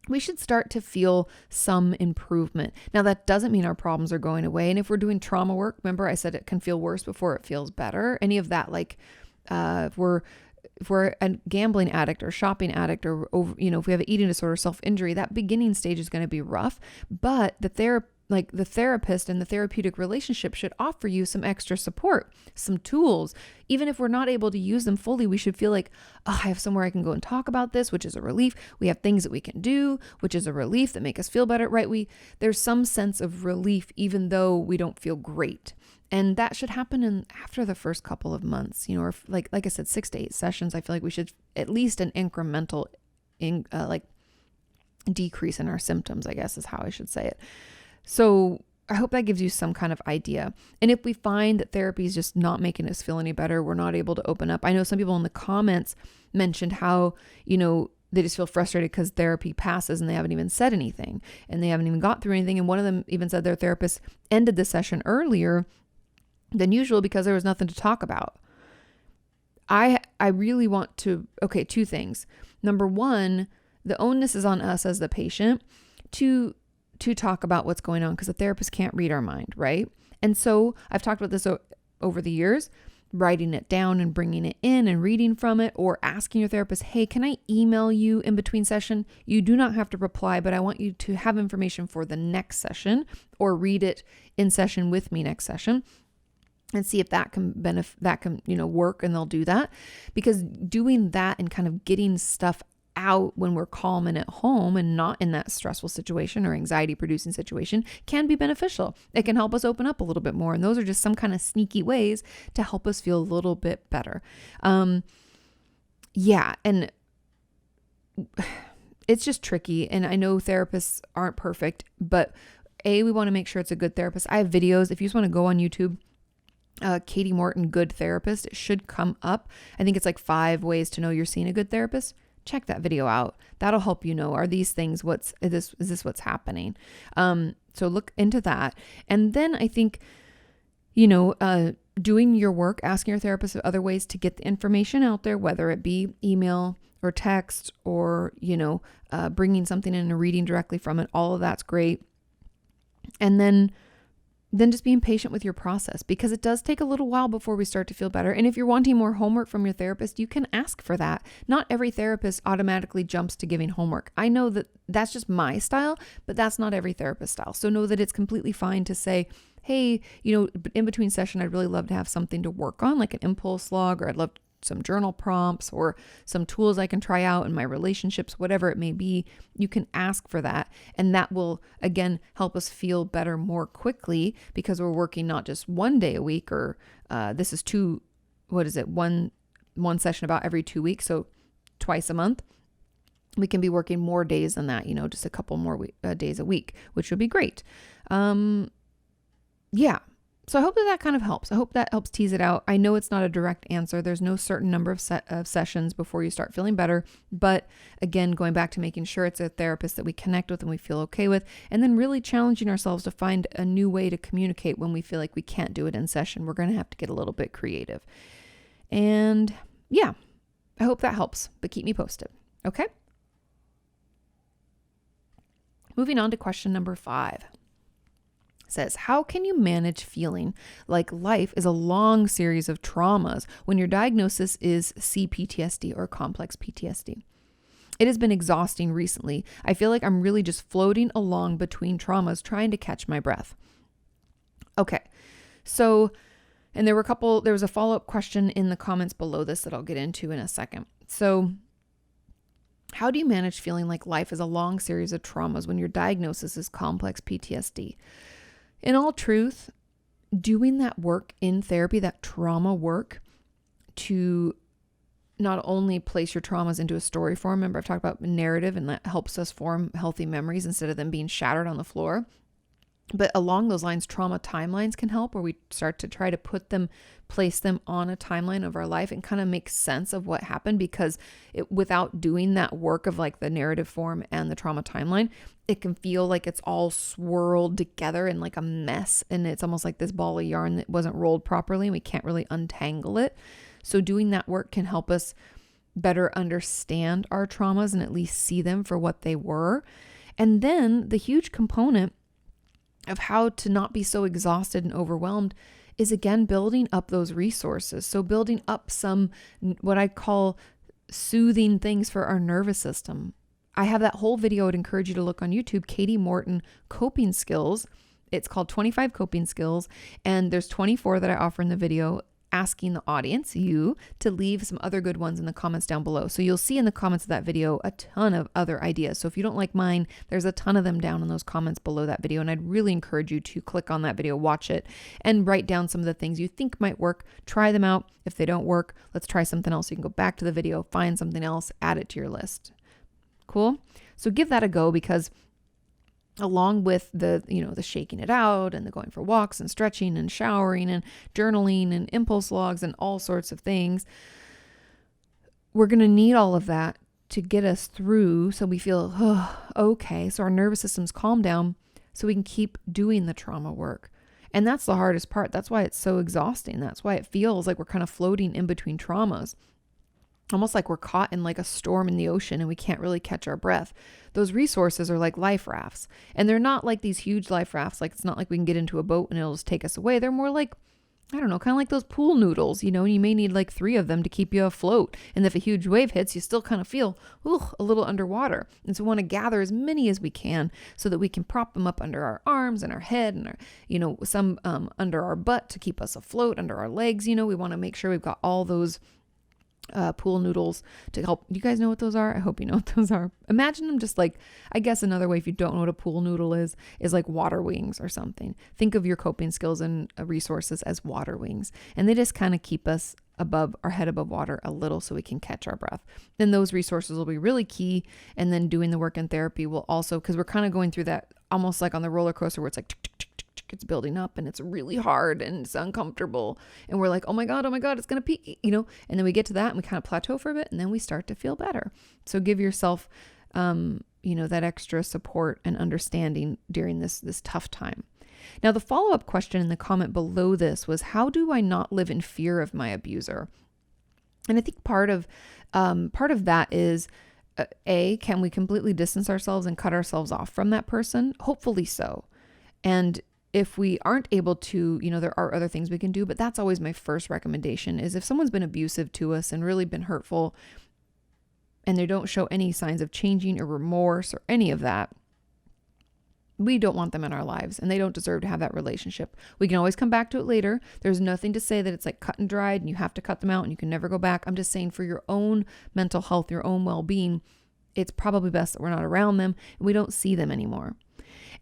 We should start to feel some improvement. Now that doesn't mean our problems are going away. And if we're doing trauma work, remember I said it can feel worse before it feels better. Any of that, if we're a gambling addict or shopping addict or if we have an eating disorder, self-injury, that beginning stage is going to be rough, but the therapist and the therapeutic relationship should offer you some extra support, some tools. Even if we're not able to use them fully, we should feel like, I have somewhere I can go and talk about this, which is a relief. We have things that we can do, which is a relief that make us feel better, right? There's some sense of relief, even though we don't feel great. And that should happen after the first couple of months, or like I said, 6 to 8 sessions. I feel like we should at least an incremental decrease in our symptoms, I guess is how I should say it. So I hope that gives you some kind of idea. And if we find that therapy is just not making us feel any better, we're not able to open up. I know some people in the comments mentioned how, they just feel frustrated because therapy passes and they haven't even said anything and they haven't even got through anything. And one of them even said their therapist ended the session earlier than usual because there was nothing to talk about. I really want to, 2 things. Number 1, the onus is on us as the patient to talk about what's going on because the therapist can't read our mind, right? And so I've talked about this over the years, writing it down and bringing it in and reading from it, or asking your therapist, hey, can I email you in between session? You do not have to reply, but I want you to have information for the next session or read it in session with me next session. and see if that can work, and they'll do that, because doing that and kind of getting stuff out when we're calm and at home and not in that stressful situation or anxiety producing situation can be beneficial. It can help us open up a little bit more. And those are just some kind of sneaky ways to help us feel a little bit better. And it's just tricky. And I know therapists aren't perfect, but we want to make sure it's a good therapist. I have videos. If you just want to go on YouTube, Katie Morton, good therapist, it should come up. I think it's like 5 ways to know you're seeing a good therapist. Check that video out. That'll help you know, are these things, is this what's happening? So look into that. And then I think, doing your work, asking your therapist of other ways to get the information out there, whether it be email or text or, bringing something in and reading directly from it. All of that's great. And then just being patient with your process, because it does take a little while before we start to feel better. And if you're wanting more homework from your therapist, you can ask for that. Not every therapist automatically jumps to giving homework. I know that that's just my style, but that's not every therapist style. So know that it's completely fine to say, hey, in between session, I'd really love to have something to work on, like an impulse log, or I'd love some journal prompts or some tools I can try out in my relationships, whatever it may be. You can ask for that. And that will, again, help us feel better more quickly, because we're working not just one day a week, or this is one session about every 2 weeks. So twice a month. We can be working more days than that, just a couple more days a week, which would be great. So I hope that kind of helps. I hope that helps tease it out. I know it's not a direct answer. There's no certain number of sessions before you start feeling better. But again, going back to making sure it's a therapist that we connect with and we feel okay with, and then really challenging ourselves to find a new way to communicate when we feel like we can't do it in session. We're going to have to get a little bit creative. And I hope that helps, but keep me posted. Okay? Moving on to question number 5. Says, how can you manage feeling like life is a long series of traumas when your diagnosis is Cptsd or complex PTSD? It has been exhausting recently. I feel like I'm really just floating along between traumas, trying to catch my breath. Okay. So, and there was a follow-up question in the comments below this that I'll get into in a second. So, how do you manage feeling like life is a long series of traumas when your diagnosis is complex PTSD? In all truth, doing that work in therapy, that trauma work, to not only place your traumas into a story form. Remember, I've talked about narrative, and that helps us form healthy memories instead of them being shattered on the floor. But along those lines, trauma timelines can help, where we start to try to place them on a timeline of our life and kind of make sense of what happened, because without doing that work of like the narrative form and the trauma timeline, it can feel like it's all swirled together in like a mess. And it's almost like this ball of yarn that wasn't rolled properly, and we can't really untangle it. So doing that work can help us better understand our traumas and at least see them for what they were. And then the huge component of how to not be so exhausted and overwhelmed is, again, building up those resources. So building up some, what I call soothing things for our nervous system. I have that whole video. I'd encourage you to look on YouTube, Katie Morton Coping Skills. It's called 25 Coping Skills. And there's 24 that I offer in the video, asking the audience, you, to leave some other good ones in the comments down below. So you'll see in the comments of that video a ton of other ideas. So if you don't like mine, there's a ton of them down in those comments below that video. And I'd really encourage you to click on that video, watch it, and write down some of the things you think might work. Try them out. If they don't work, let's try something else. You can go back to the video, find something else, add it to your list. Cool? So give that a go, because along with the shaking it out and the going for walks and stretching and showering and journaling and impulse logs and all sorts of things, we're going to need all of that to get us through, so we feel okay, so our nervous system's calm down, so we can keep doing the trauma work. And that's the hardest part. That's why it's so exhausting. That's why it feels like we're kind of floating in between traumas. Almost like we're caught in like a storm in the ocean and we can't really catch our breath. Those resources are like life rafts, and they're not like these huge life rafts. Like, it's not like we can get into a boat and it'll just take us away. They're more like I don't know, kind of like those pool noodles, and you may need like 3 of them to keep you afloat. And if a huge wave hits, you still kind of feel a little underwater. And so we want to gather as many as we can so that we can prop them up under our arms and our head and some under our butt to keep us afloat, under our legs. We want to make sure we've got all those pool noodles to help. Do you guys know what those are? I hope you know what those are. Imagine them just like, I guess another way, if you don't know what a pool noodle is like water wings or something. Think of your coping skills and resources as water wings. And they just kind of keep us above our head above water a little so we can catch our breath. Then those resources will be really key. And then doing the work in therapy will also, because we're kind of going through that almost like on the roller coaster where it's like, it's building up and it's really hard and it's uncomfortable. And we're like, oh my God, it's going to peak, and then we get to that and we kind of plateau for a bit and then we start to feel better. So give yourself, that extra support and understanding during this tough time. Now, the follow-up question in the comment below this was, how do I not live in fear of my abuser? And I think part of that is, can we completely distance ourselves and cut ourselves off from that person? Hopefully so. And if we aren't able to, there are other things we can do, but that's always my first recommendation is if someone's been abusive to us and really been hurtful and they don't show any signs of changing or remorse or any of that, we don't want them in our lives and they don't deserve to have that relationship. We can always come back to it later. There's nothing to say that it's like cut and dried and you have to cut them out and you can never go back. I'm just saying for your own mental health, your own well-being, it's probably best that we're not around them and we don't see them anymore.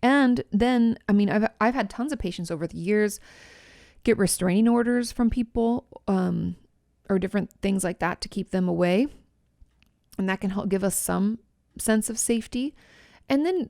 And then, I've had tons of patients over the years get restraining orders from people, or different things like that to keep them away. And that can help give us some sense of safety. And then,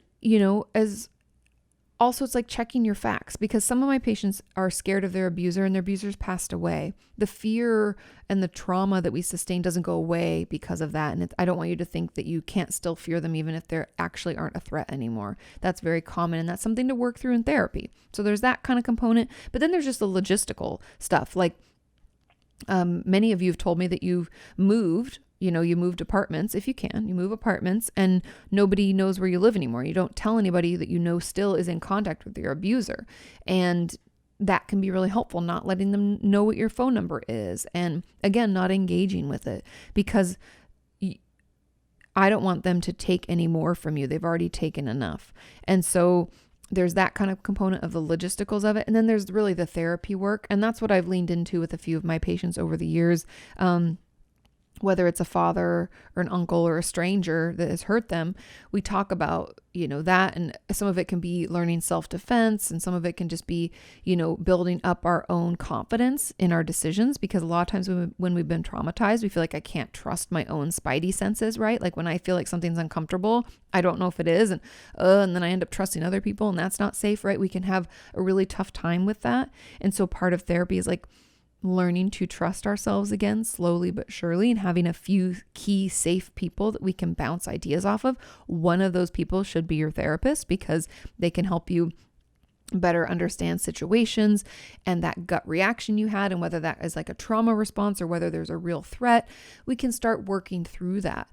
also, it's like checking your facts because some of my patients are scared of their abuser and their abuser's passed away. The fear and the trauma that we sustain doesn't go away because of that. And I don't want you to think that you can't still fear them even if they actually aren't a threat anymore. That's very common and that's something to work through in therapy. So there's that kind of component. But then there's just the logistical stuff. Like many of you have told me that you've moved. You moved apartments, if you can, you move apartments and nobody knows where you live anymore. You don't tell anybody that still is in contact with your abuser. And that can be really helpful, not letting them know what your phone number is. And again, not engaging with it because I don't want them to take any more from you. They've already taken enough. And so there's that kind of component of the logisticals of it. And then there's really the therapy work. And that's what I've leaned into with a few of my patients over the years. Whether it's a father or an uncle or a stranger that has hurt them, we talk about, that. And some of it can be learning self-defense and some of it can just be, building up our own confidence in our decisions. Because a lot of times when we've been traumatized, we feel like I can't trust my own spidey senses, right? Like when I feel like something's uncomfortable, I don't know if it is. And then I end up trusting other people and that's not safe, right? We can have a really tough time with that. And so part of therapy is like, learning to trust ourselves again, slowly but surely, and having a few key safe people that we can bounce ideas off of. One of those people should be your therapist because they can help you better understand situations and that gut reaction you had and whether that is like a trauma response or whether there's a real threat. We can start working through that.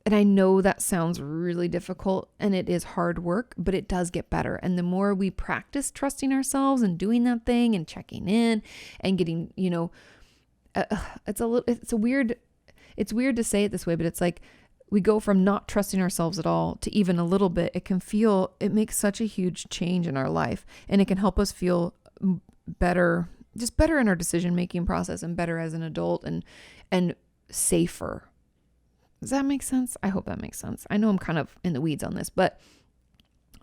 And I know that sounds really difficult and it is hard work, but it does get better. And the more we practice trusting ourselves and doing that thing and checking in and getting, it's weird to say it this way, but it's like we go from not trusting ourselves at all to even a little bit. It makes such a huge change in our life and it can help us feel better, just better in our decision-making process and better as an adult and safer. Does that make sense? I hope that makes sense. I know I'm kind of in the weeds on this, but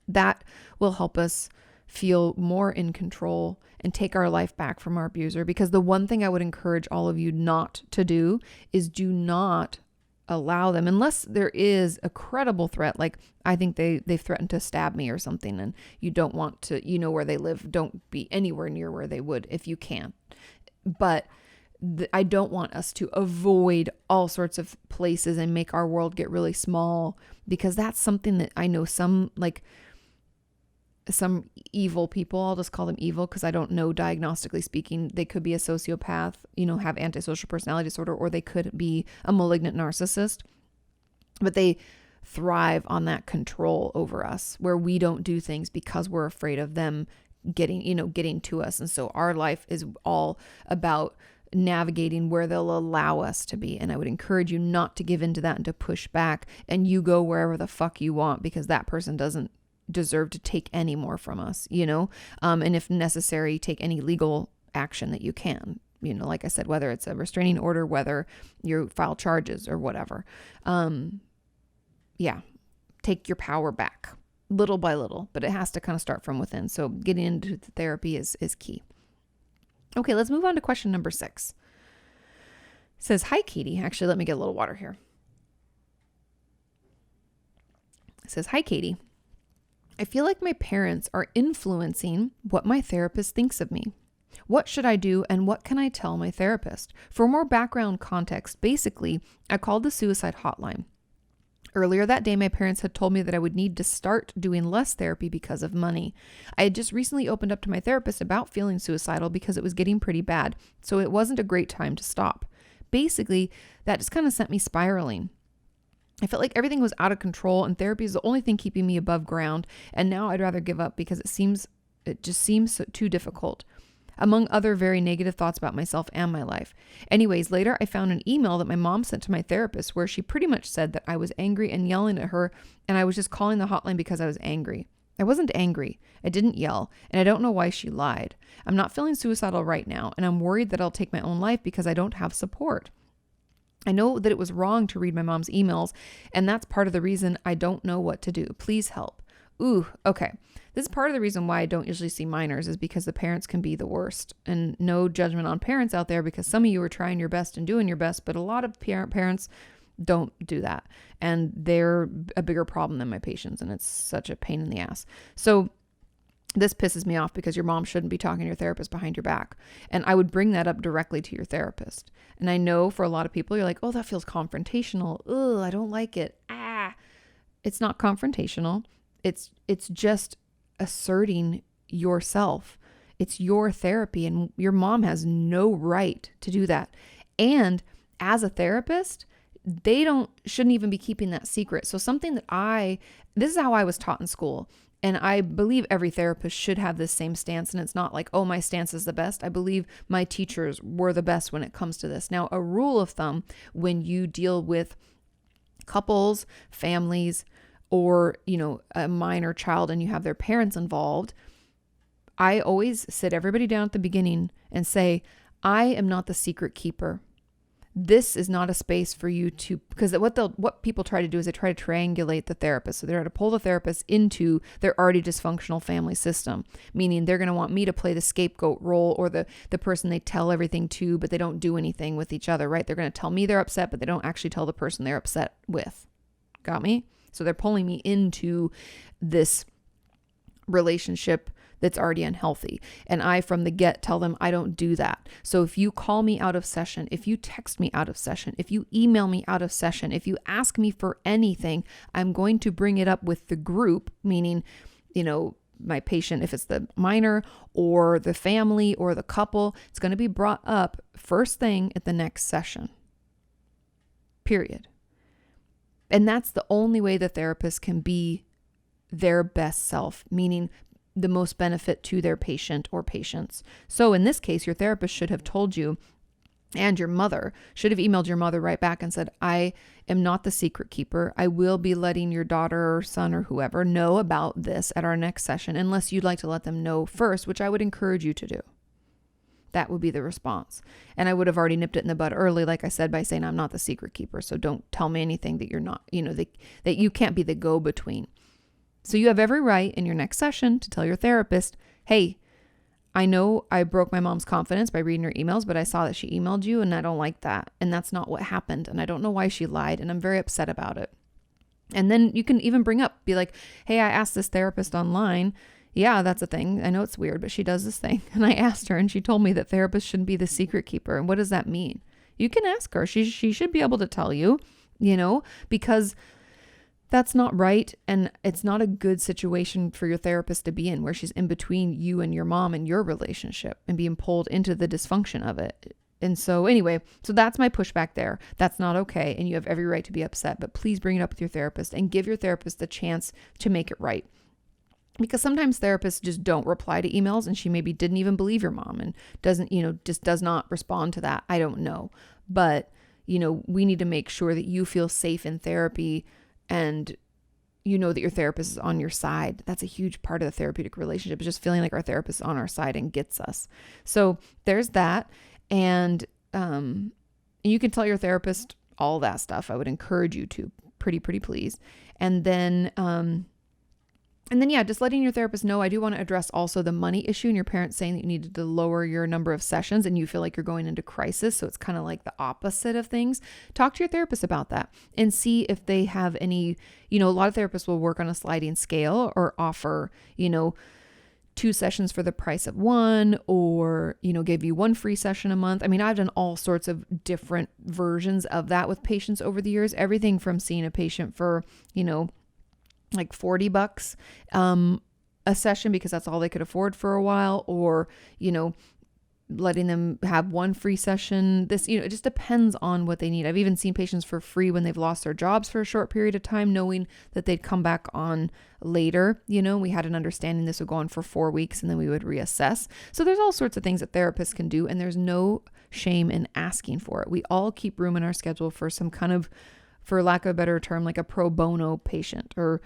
that will help us feel more in control and take our life back from our abuser. Because the one thing I would encourage all of you not to do is do not allow them, unless there is a credible threat. Like I think they've threatened to stab me or something and you don't want to, where they live, don't be anywhere near where they would if you can. But I don't want us to avoid all sorts of places and make our world get really small, because that's something that I know some evil people, I'll just call them evil because I don't know diagnostically speaking, they could be a sociopath, have antisocial personality disorder, or they could be a malignant narcissist, but they thrive on that control over us where we don't do things because we're afraid of them getting to us. And so our life is all about navigating where they'll allow us to be. And I would encourage you not to give into that and to push back and you go wherever the fuck you want, because that person doesn't deserve to take any more from us, and if necessary, take any legal action that you can, like I said, whether it's a restraining order, whether you file charges or whatever. Take your power back little by little, but it has to kind of start from within. So getting into the therapy is key. Okay, let's move on to question number 6. It says, "Hi, Katie." Actually, let me get a little water here. It says, "Hi, Katie. I feel like my parents are influencing what my therapist thinks of me. What should I do and what can I tell my therapist? For more background context, basically, I called the suicide hotline. Earlier that day, my parents had told me that I would need to start doing less therapy because of money. I had just recently opened up to my therapist about feeling suicidal because it was getting pretty bad, so it wasn't a great time to stop. Basically, that just kind of sent me spiraling. I felt like everything was out of control and therapy is the only thing keeping me above ground, and now I'd rather give up because it just seems too difficult. Among other very negative thoughts about myself and my life. Anyways, later I found an email that my mom sent to my therapist where she pretty much said that I was angry and yelling at her, and I was just calling the hotline because I was angry. I wasn't angry. I didn't yell, and I don't know why she lied. I'm not feeling suicidal right now, and I'm worried that I'll take my own life because I don't have support. I know that it was wrong to read my mom's emails, and that's part of the reason I don't know what to do. Please help." Ooh, okay. This is part of the reason why I don't usually see minors, is because the parents can be the worst. And no judgment on parents out there, because some of you are trying your best and doing your best, but a lot of parents don't do that. And they're a bigger problem than my patients, and it's such a pain in the ass. So this pisses me off because your mom shouldn't be talking to your therapist behind your back. And I would bring that up directly to your therapist. And I know for a lot of people, you're like, "Oh, that feels confrontational. Ugh, I don't like it." It's not confrontational. It's just asserting yourself. It's your therapy, and your mom has no right to do that. And as a therapist, they shouldn't even be keeping that secret. So something that this is how I was taught in school. And I believe every therapist should have this same stance. And it's not like, oh, my stance is the best. I believe my teachers were the best when it comes to this. Now, a rule of thumb when you deal with couples, families, or, a minor child and you have their parents involved, I always sit everybody down at the beginning and say, I am not the secret keeper. This is not a space for you to, because what people try to do is they try to triangulate the therapist. So they're trying to pull the therapist into their already dysfunctional family system, meaning they're going to want me to play the scapegoat role, or the person they tell everything to, but they don't do anything with each other, right? They're going to tell me they're upset, but they don't actually tell the person they're upset with. Got me? So they're pulling me into this relationship that's already unhealthy. And I, from the get, tell them I don't do that. So if you call me out of session, if you text me out of session, if you email me out of session, if you ask me for anything, I'm going to bring it up with the group, meaning, my patient, if it's the minor or the family or the couple, it's going to be brought up first thing at the next session. Period. And that's the only way the therapist can be their best self, meaning the most benefit to their patient or patients. So in this case, your therapist should have told you, and your mother should have emailed your mother right back and said, I am not the secret keeper. I will be letting your daughter or son or whoever know about this at our next session, unless you'd like to let them know first, which I would encourage you to do. That would be the response. And I would have already nipped it in the bud early, like I said, by saying I'm not the secret keeper. So don't tell me anything that you're not, that you can't be the go-between. So you have every right in your next session to tell your therapist, hey, I know I broke my mom's confidence by reading her emails, but I saw that she emailed you and I don't like that. And that's not what happened. And I don't know why she lied. And I'm very upset about it. And then you can even be like, hey, I asked this therapist online. Yeah, that's a thing. I know it's weird, but she does this thing. And I asked her and she told me that therapists shouldn't be the secret keeper. And what does that mean? You can ask her. She should be able to tell you, because that's not right. And it's not a good situation for your therapist to be in, where she's in between you and your mom and your relationship and being pulled into the dysfunction of it. And so anyway, so that's my pushback there. That's not okay. And you have every right to be upset, but please bring it up with your therapist and give your therapist the chance to make it right. Because sometimes therapists just don't reply to emails, and she maybe didn't even believe your mom and doesn't, just does not respond to that. I don't know. But, we need to make sure that you feel safe in therapy and you know that your therapist is on your side. That's a huge part of the therapeutic relationship, is just feeling like our therapist is on our side and gets us. So there's that. And you can tell your therapist all that stuff. I would encourage you to, pretty please. And then, yeah, just letting your therapist know. I do want to address also the money issue and your parents saying that you needed to lower your number of sessions and you feel like you're going into crisis. So it's kind of like the opposite of things. Talk to your therapist about that and see if they have any, a lot of therapists will work on a sliding scale or offer, 2 sessions for the price of 1, or, give you 1 free session a month. I mean, I've done all sorts of different versions of that with patients over the years, everything from seeing a patient for, like $40 a session because that's all they could afford for a while, or, letting them have 1 free session. This, it just depends on what they need. I've even seen patients for free when they've lost their jobs for a short period of time, knowing that they'd come back on later. We had an understanding this would go on for 4 weeks and then we would reassess. So there's all sorts of things that therapists can do, and there's no shame in asking for it. We all keep room in our schedule for some kind of, for lack of a better term, like a pro bono patient or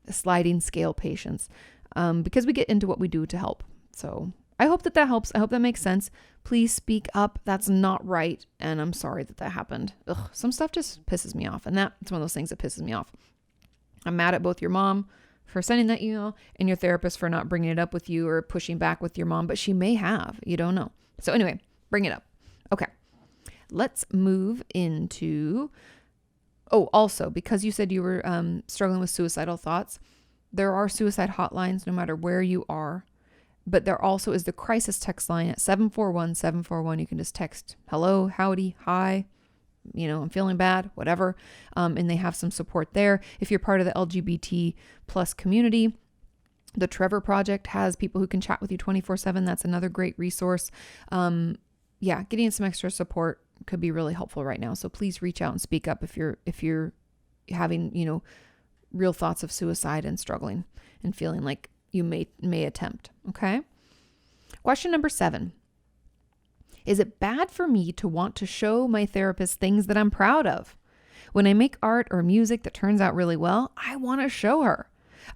sliding scale patients, because we get into what we do to help. So I hope that helps. I hope that makes sense. Please speak up. That's not right. And I'm sorry that happened. Some stuff just pisses me off. And that's one of those things that pisses me off. I'm mad at both your mom for sending that email and your therapist for not bringing it up with you or pushing back with your mom, but she may have, you don't know. So anyway, bring it up. Okay. Let's move into, also, because you said you were struggling with suicidal thoughts, there are suicide hotlines no matter where you are. But there also is the crisis text line at 741-741. You can just text, hello, howdy, hi, I'm feeling bad, whatever. And they have some support there. If you're part of the LGBT plus community, the Trevor Project has people who can chat with you 24/7. That's another great resource. Getting some extra support could be really helpful right now. So please reach out and speak up if you're having, real thoughts of suicide and struggling and feeling like you may attempt. Okay. Question number 7. Is it bad for me to want to show my therapist things that I'm proud of? When I make art or music that turns out really well, I want to show her.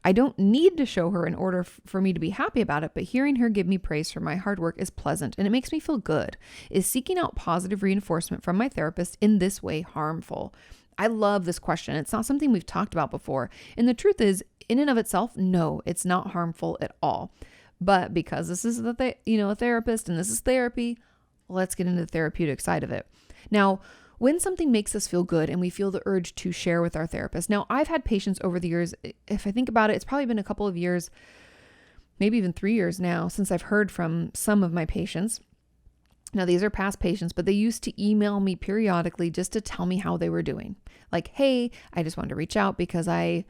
I don't need to show her in order for me to be happy about it, but hearing her give me praise for my hard work is pleasant and it makes me feel good. Is seeking out positive reinforcement from my therapist in this way harmful? I love this question. It's not something we've talked about before. And the truth is, in and of itself, no, it's not harmful at all. But because this is a therapist and this is therapy, let's get into the therapeutic side of it. Now, when something makes us feel good and we feel the urge to share with our therapist. Now, I've had patients over the years, if I think about it, it's probably been a couple of years, maybe even 3 years now, since I've heard from some of my patients. Now, these are past patients, but they used to email me periodically just to tell me how they were doing. Like, hey, I just wanted to reach out because I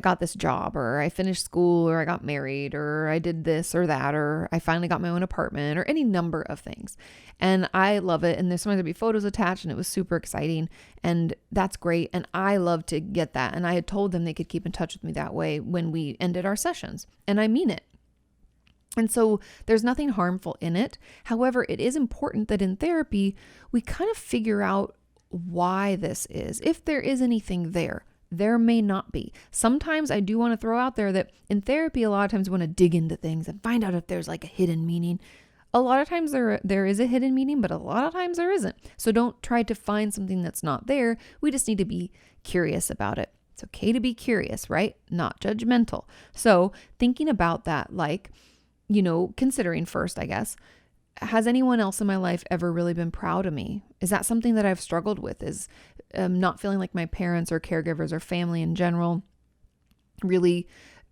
got this job, or I finished school, or I got married, or I did this or that, or I finally got my own apartment, or any number of things. And I love it. And there's sometimes there'd be photos attached, and it was super exciting. And that's great. And I love to get that. And I had told them they could keep in touch with me that way when we ended our sessions. And I mean it. And so there's nothing harmful in it. However, it is important that in therapy, we kind of figure out why this is. If there is anything there, there may not be. Sometimes I do want to throw out there that in therapy, a lot of times we want to dig into things and find out if there's like a hidden meaning. A lot of times there is a hidden meaning, but a lot of times there isn't. So don't try to find something that's not there. We just need to be curious about it. It's okay to be curious, right? Not judgmental. So thinking about that, like, considering first, I guess, has anyone else in my life ever really been proud of me? Is that something that I've struggled with? Is not feeling like my parents or caregivers or family in general really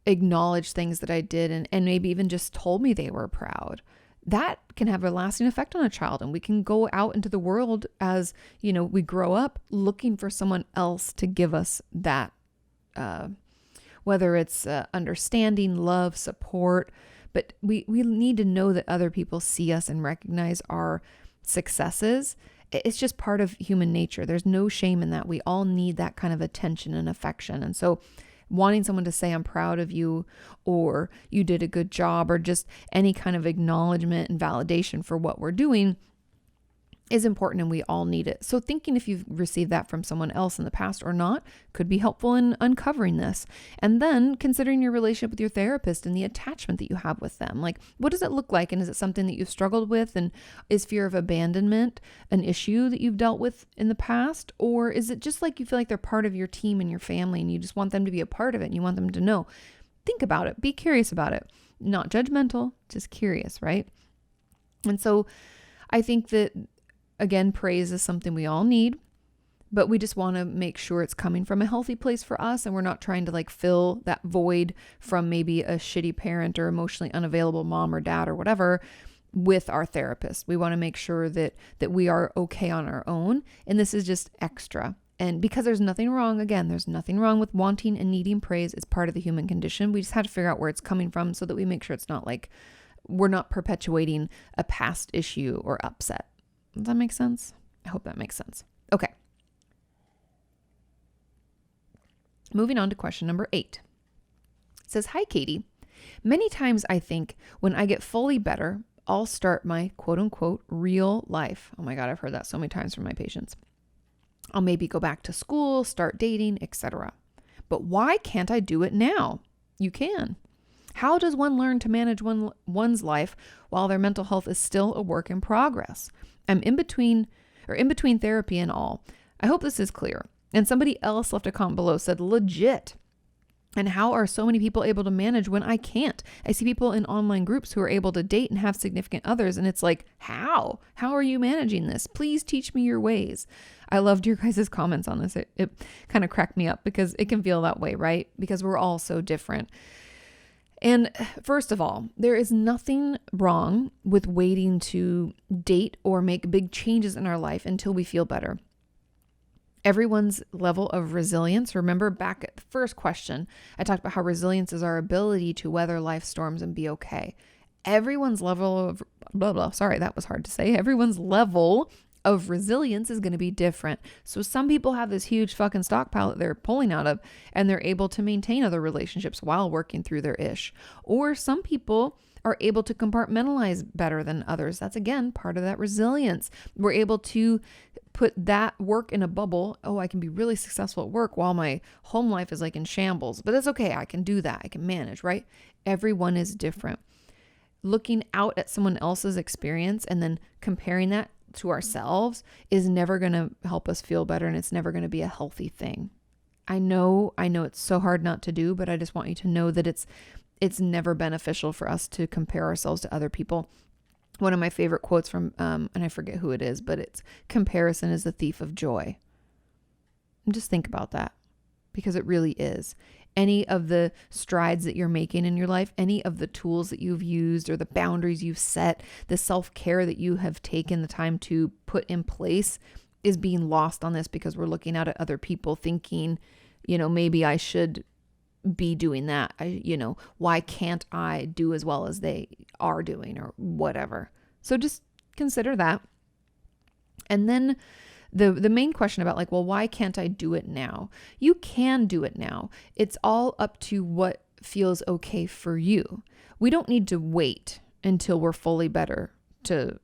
acknowledged things that I did and maybe even just told me they were proud? That can have a lasting effect on a child. And we can go out into the world as, we grow up looking for someone else to give us that, whether it's understanding, love, support. But we need to know that other people see us and recognize our successes. It's just part of human nature. There's no shame in that. We all need that kind of attention and affection. And so wanting someone to say, I'm proud of you, or you did a good job, or just any kind of acknowledgement and validation for what we're doing is important, and we all need it. So thinking if you've received that from someone else in the past or not could be helpful in uncovering this. And then considering your relationship with your therapist and the attachment that you have with them. Like, what does it look like? And is it something that you've struggled with? And is fear of abandonment an issue that you've dealt with in the past? Or is it just like you feel like they're part of your team and your family and you just want them to be a part of it and you want them to know? Think about it. Be curious about it. Not judgmental, just curious, right? And so I think that, again, praise is something we all need, but we just want to make sure it's coming from a healthy place for us. And we're not trying to like fill that void from maybe a shitty parent or emotionally unavailable mom or dad or whatever with our therapist. We want to make sure that we are okay on our own. And this is just extra. And because there's nothing wrong, again, there's nothing wrong with wanting and needing praise. It's part of the human condition. We just have to figure out where it's coming from so that we make sure it's not like we're not perpetuating a past issue or upset. Does that make sense? I hope that makes sense. Okay. Moving on to question number 8. It says, hi, Katie. Many times I think when I get fully better, I'll start my quote unquote real life. Oh my God, I've heard that so many times from my patients. I'll maybe go back to school, start dating, etc. But why can't I do it now? You can. How does one learn to manage one's life while their mental health is still a work in progress? I'm in between therapy and all. I hope this is clear. And somebody else left a comment below, said legit. And how are so many people able to manage when I can't? I see people in online groups who are able to date and have significant others. And it's like, how? How are you managing this? Please teach me your ways. I loved your guys' comments on this. It kind of cracked me up because it can feel that way, right? Because we're all so different. And first of all, there is nothing wrong with waiting to date or make big changes in our life until we feel better. Everyone's level of resilience, remember back at the first question, I talked about how resilience is our ability to weather life storms and be okay. Everyone's level of, that was hard to say. Everyone's level of resilience is going to be different. So some people have this huge fucking stockpile that they're pulling out of and they're able to maintain other relationships while working through their ish. Or some people are able to compartmentalize better than others. That's again part of that resilience. We're able to put that work in a bubble. Oh, I can be really successful at work while my home life is like in shambles, but that's okay. I can do that. I can manage, right? Everyone is different. Looking out at someone else's experience and then comparing that to ourselves is never going to help us feel better, and it's never going to be a healthy thing. I know it's so hard not to do, but I just want you to know that it's never beneficial for us to compare ourselves to other people. One of my favorite quotes from, and I forget who it is, but it's comparison is the thief of joy. And just think about that, because it really is. Any of the strides that you're making in your life, any of the tools that you've used or the boundaries you've set, the self-care that you have taken the time to put in place is being lost on this because we're looking out at other people thinking, maybe I should be doing that. Why can't I do as well as they are doing or whatever? So just consider that. And then the main question about like, well, why can't I do it now? You can do it now. It's all up to what feels okay for you. We don't need to wait until we're fully better to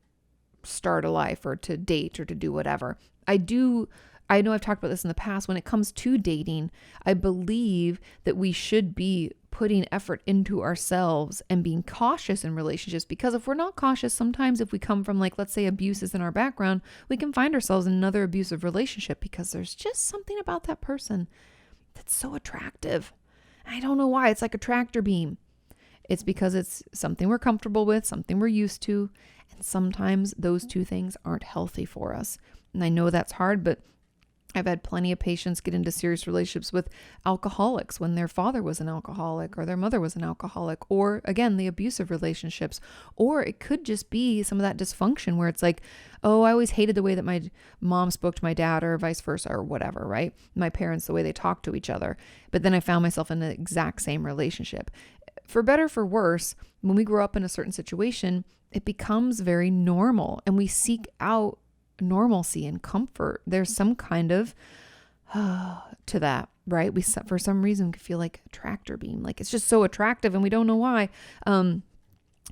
start a life or to date or to do whatever. I know I've talked about this in the past. When it comes to dating, I believe that we should be putting effort into ourselves and being cautious in relationships, because if we're not cautious, sometimes if we come from like, let's say abuses in our background, we can find ourselves in another abusive relationship because there's just something about that person that's so attractive. I don't know why. It's like a tractor beam. It's because it's something we're comfortable with, something we're used to. And sometimes those two things aren't healthy for us. And I know that's hard, but I've had plenty of patients get into serious relationships with alcoholics when their father was an alcoholic or their mother was an alcoholic, or again, the abusive relationships. Or it could just be some of that dysfunction where it's like, oh, I always hated the way that my mom spoke to my dad or vice versa or whatever, right? My parents, the way they talk to each other. But then I found myself in the exact same relationship. For better, for worse, when we grow up in a certain situation, it becomes very normal and we seek out normalcy and comfort. There's some kind of to that right? For some reason, feel like a tractor beam. Like it's just so attractive and we don't know why.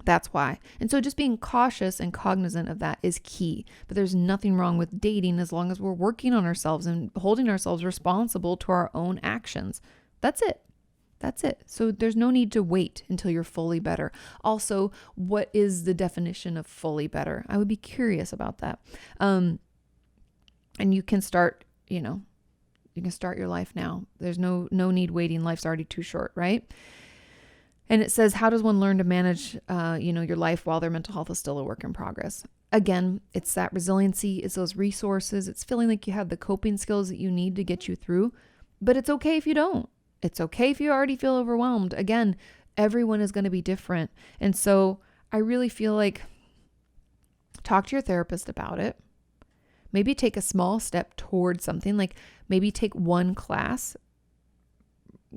That's why. And so just being cautious and cognizant of that is key. But there's nothing wrong with dating as long as we're working on ourselves and holding ourselves responsible to our own actions. That's it. That's it. So there's no need to wait until you're fully better. Also, what is the definition of fully better? I would be curious about that. And you can start, you can start your life now. There's no need waiting. Life's already too short, right? And it says, how does one learn to manage, your life while their mental health is still a work in progress? Again, it's that resiliency, it's those resources, it's feeling like you have the coping skills that you need to get you through, but it's okay if you don't. It's okay if you already feel overwhelmed. Again, everyone is going to be different. And so I really feel like talk to your therapist about it. Maybe take a small step towards something, like maybe take one class,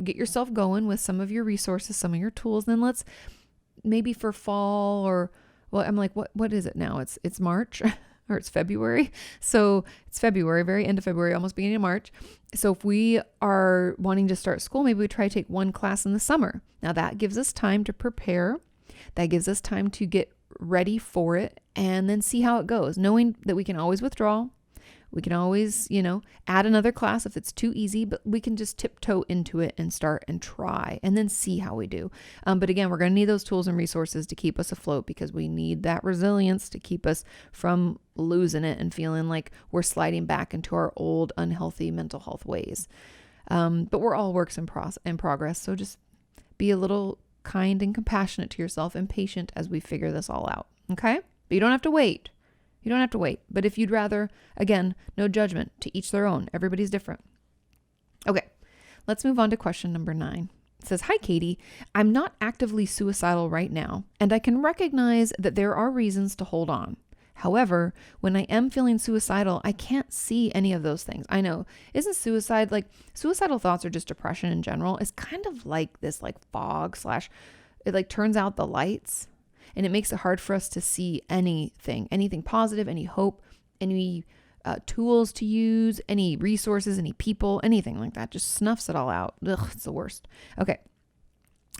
get yourself going with some of your resources, some of your tools. Then let's maybe for fall I'm like, what is it now? It's March or it's February. So it's February, very end of February, almost beginning of March. So if we are wanting to start school, maybe we try to take one class in the summer. Now that gives us time to prepare. That gives us time to get ready for it and then see how it goes, knowing that we can always withdraw. We can always, add another class if it's too easy, but we can just tiptoe into it and start and try and then see how we do. But again, we're going to need those tools and resources to keep us afloat because we need that resilience to keep us from losing it and feeling like we're sliding back into our old unhealthy mental health ways. But we're all works in progress. So just be a little kind and compassionate to yourself and patient as we figure this all out. Okay? But you don't have to wait. You don't have to wait. But if you'd rather, again, no judgment, to each their own. Everybody's different. Okay, let's move on to question number 9. It says, hi, Katie. I'm not actively suicidal right now, and I can recognize that there are reasons to hold on. However, when I am feeling suicidal, I can't see any of those things. I know. Isn't suicide, suicidal thoughts or just depression in general, is kind of like this fog / it turns out the lights. And it makes it hard for us to see anything positive, any hope, any tools to use, any resources, any people, anything like that. Just snuffs it all out. Ugh, it's the worst. Okay.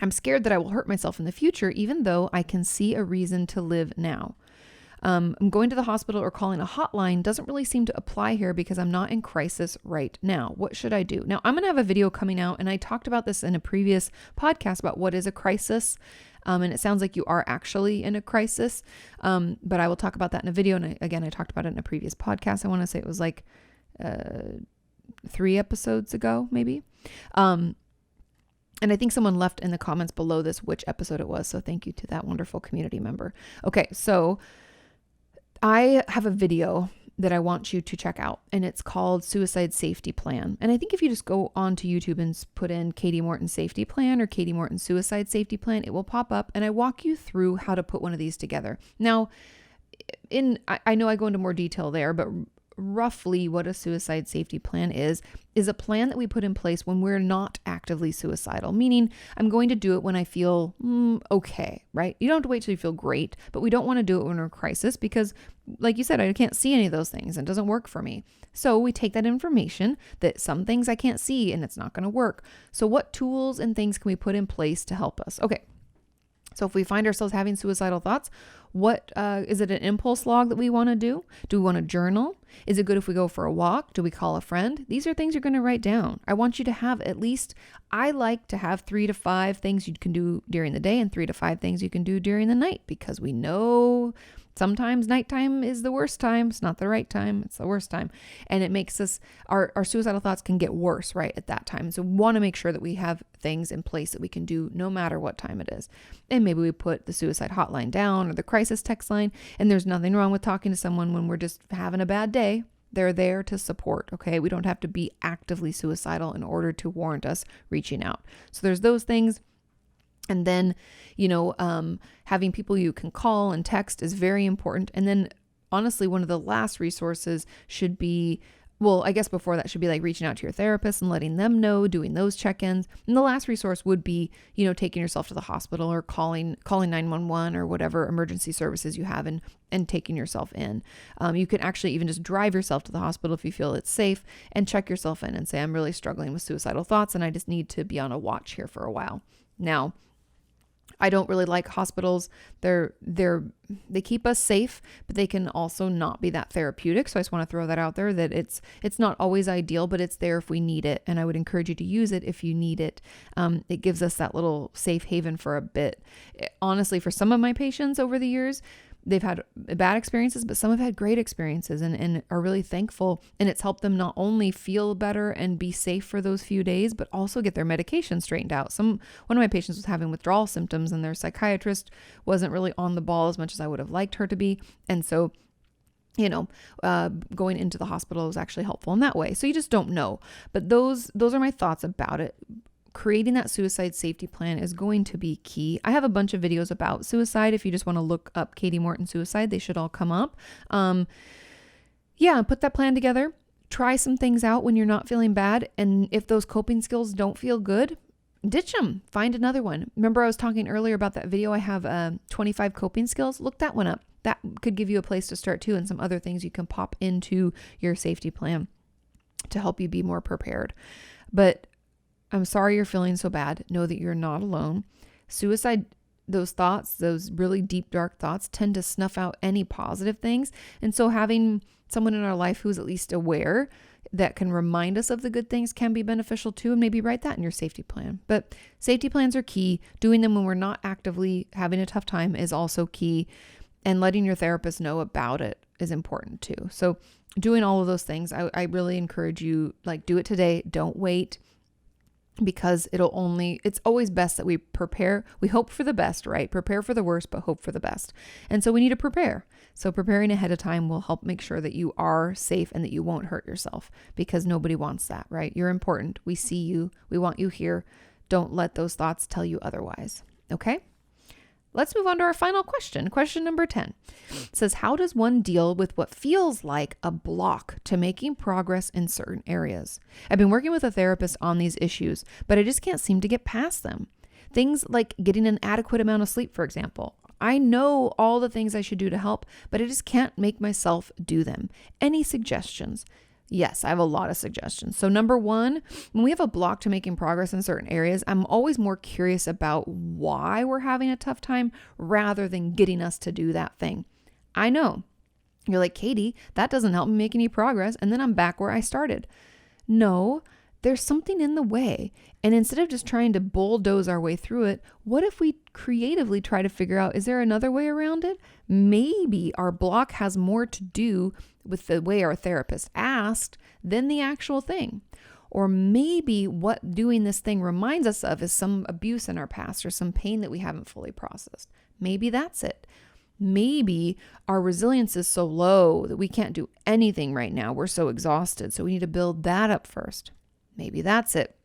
I'm scared that I will hurt myself in the future, even though I can see a reason to live now. Going to the hospital or calling a hotline doesn't really seem to apply here because I'm not in crisis right now. What should I do? Now, I'm going to have a video coming out, and I talked about this in a previous podcast about what is a crisis. And it sounds like you are actually in a crisis. But I will talk about that in a video. And I talked about it in a previous podcast. I want to say it was 3 episodes ago, maybe. And I think someone left in the comments below this which episode it was. So thank you to that wonderful community member. Okay, so I have a video that I want you to check out, and it's called Suicide Safety Plan. And I think if you just go onto YouTube and put in Katie Morton Safety Plan or Katie Morton Suicide Safety Plan, it will pop up, and I walk you through how to put one of these together. Now, I know I go into more detail there, but roughly what a suicide safety plan is a plan that we put in place when we're not actively suicidal, meaning I'm going to do it when I feel okay, right? You don't have to wait till you feel great, but we don't want to do it when we're in crisis because, like you said, I can't see any of those things and it doesn't work for me. So we take that information that some things I can't see and it's not going to work. So what tools and things can we put in place to help us? Okay. So if we find ourselves having suicidal thoughts, what is it an impulse log that we want to do? Do we want to journal? Is it good if we go for a walk? Do we call a friend? These are things you're going to write down. I want you to have at least, I like to have 3 to 5 things you can do during the day and 3 to 5 things you can do during the night, because we know sometimes nighttime is the worst time. It's not the right time. It's the worst time. And it makes us, our suicidal thoughts can get worse right at that time. So we want to make sure that we have things in place that we can do no matter what time it is. And maybe we put the suicide hotline down or the crisis text line. And there's nothing wrong with talking to someone when we're just having a bad day. They're there to support, okay? We don't have to be actively suicidal in order to warrant us reaching out. So there's those things. And then, having people you can call and text is very important. And then honestly, one of the last resources should be well, I guess before that should be like reaching out to your therapist and letting them know, doing those check-ins. And the last resource would be, taking yourself to the hospital or calling 911 or whatever emergency services you have and taking yourself in. You can actually even just drive yourself to the hospital if you feel it's safe and check yourself in and say, I'm really struggling with suicidal thoughts and I just need to be on a watch here for a while. Now, I don't really like hospitals. They keep us safe, but they can also not be that therapeutic. So I just want to throw that out there, that it's not always ideal, but it's there if we need it. And I would encourage you to use it if you need it. It gives us that little safe haven for a bit. Honestly, for some of my patients over the years, they've had bad experiences, but some have had great experiences and are really thankful. And it's helped them not only feel better and be safe for those few days, but also get their medication straightened out. One of my patients was having withdrawal symptoms and their psychiatrist wasn't really on the ball as much as I would have liked her to be. And so, going into the hospital was actually helpful in that way. So you just don't know. But those are my thoughts about it. Creating that suicide safety plan is going to be key. I have a bunch of videos about suicide. If you just want to look up Katie Morton suicide, they should all come up. Put that plan together. Try some things out when you're not feeling bad. And if those coping skills don't feel good, ditch them. Find another one. Remember I was talking earlier about that video I have 25 coping skills? Look that one up. That could give you a place to start too, and some other things you can pop into your safety plan to help you be more prepared. But I'm sorry you're feeling so bad. Know that you're not alone. Suicide, those thoughts, those really deep, dark thoughts tend to snuff out any positive things. And so having someone in our life who's at least aware that can remind us of the good things can be beneficial too. And maybe write that in your safety plan. But safety plans are key. Doing them when we're not actively having a tough time is also key. And letting your therapist know about it is important too. So doing all of those things, I really encourage you, do it today. Don't wait. Because it's always best that we prepare. We hope for the best, right? Prepare for the worst, but hope for the best. And so we need to prepare. So preparing ahead of time will help make sure that you are safe and that you won't hurt yourself, because nobody wants that, right? You're important. We see you. We want you here. Don't let those thoughts tell you otherwise. Okay? Let's move on to our final question. Question number 10 says, how does one deal with what feels like a block to making progress in certain areas? I've been working with a therapist on these issues, but I just can't seem to get past them. Things like getting an adequate amount of sleep, for example. I know all the things I should do to help, but I just can't make myself do them. Any suggestions? Yes, I have a lot of suggestions. So number one, when we have a block to making progress in certain areas, I'm always more curious about why we're having a tough time rather than getting us to do that thing. I know you're like, Katie, that doesn't help me make any progress. And then I'm back where I started. No, there's something in the way. And instead of just trying to bulldoze our way through it, what if we creatively try to figure out, is there another way around it? Maybe our block has more to do with the way our therapist asked than the actual thing. Or maybe what doing this thing reminds us of is some abuse in our past or some pain that we haven't fully processed. Maybe that's it. Maybe our resilience is so low that we can't do anything right now. We're so exhausted. So we need to build that up first. Maybe that's it.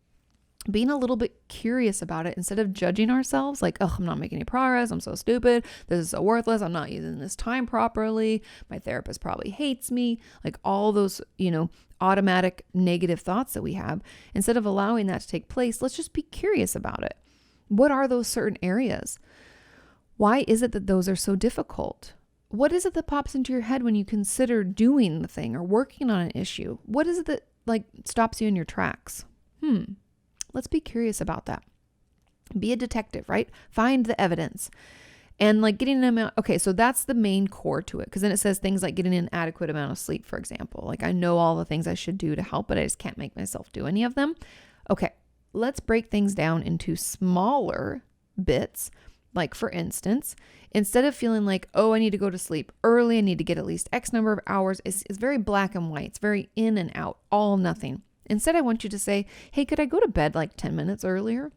Being a little bit curious about it instead of judging ourselves like, oh, I'm not making any progress. I'm so stupid. This is so worthless. I'm not using this time properly. My therapist probably hates me. Like all those, automatic negative thoughts that we have. Instead of allowing that to take place, let's just be curious about it. What are those certain areas? Why is it that those are so difficult? What is it that pops into your head when you consider doing the thing or working on an issue? What is it that stops you in your tracks? Let's be curious about that. Be a detective, right? Find the evidence. And getting an amount. Okay, so that's the main core to it. Because then it says things like getting an adequate amount of sleep, for example. I know all the things I should do to help, but I just can't make myself do any of them. Okay, let's break things down into smaller bits. For instance, instead of feeling like, oh, I need to go to sleep early, I need to get at least X number of hours, it's very black and white. It's very in and out, all nothing. Instead, I want you to say, hey, could I go to bed 10 minutes earlier?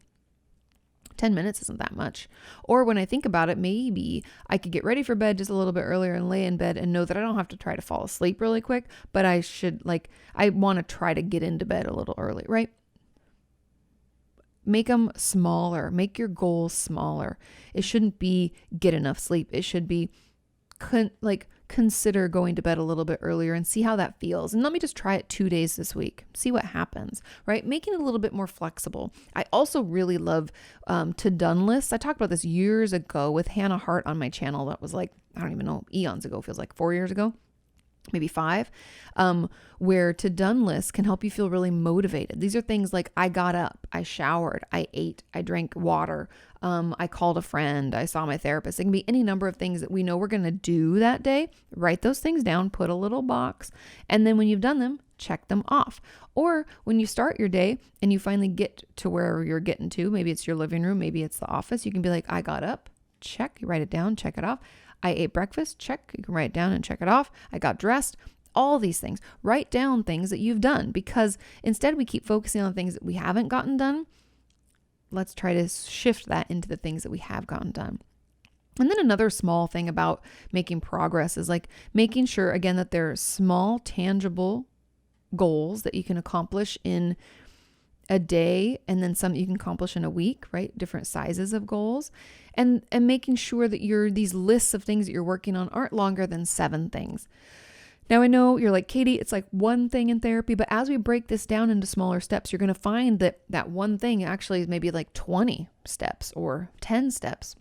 10 minutes isn't that much. Or when I think about it, maybe I could get ready for bed just a little bit earlier and lay in bed and know that I don't have to try to fall asleep really quick, but I should I want to try to get into bed a little early, right? Make them smaller. Make your goals smaller. It shouldn't be get enough sleep. It should be consider going to bed a little bit earlier and see how that feels. And let me just try it 2 days this week, see what happens, right? Making it a little bit more flexible. I also really love to done lists. I talked about this years ago with Hannah Hart on my channel. That was like, I don't even know, eons ago, feels like 4 years ago. Maybe 5, where to done lists can help you feel really motivated. These are things like I got up, I showered, I ate, I drank water, I called a friend, I saw my therapist. It can be any number of things that we know we're going to do that day. Write those things down, put a little box, and then when you've done them, check them off. Or when you start your day and you finally get to where you're getting to, maybe it's your living room, maybe it's the office, you can be like, I got up, check, you write it down, check it off. I ate breakfast, check, you can write it down and check it off. I got dressed, all these things. Write down things that you've done, because instead we keep focusing on things that we haven't gotten done. Let's try to shift that into the things that we have gotten done. And then another small thing about making progress is like making sure, again, that there are small, tangible goals that you can accomplish in a day, and then some you can accomplish in a week, right? Different sizes of goals, and making sure that these lists of things that you're working on aren't longer than 7 things. Now I know you're like, Katie, it's like one thing in therapy, but as we break this down into smaller steps, you're going to find that one thing actually is maybe like 20 steps or 10 steps.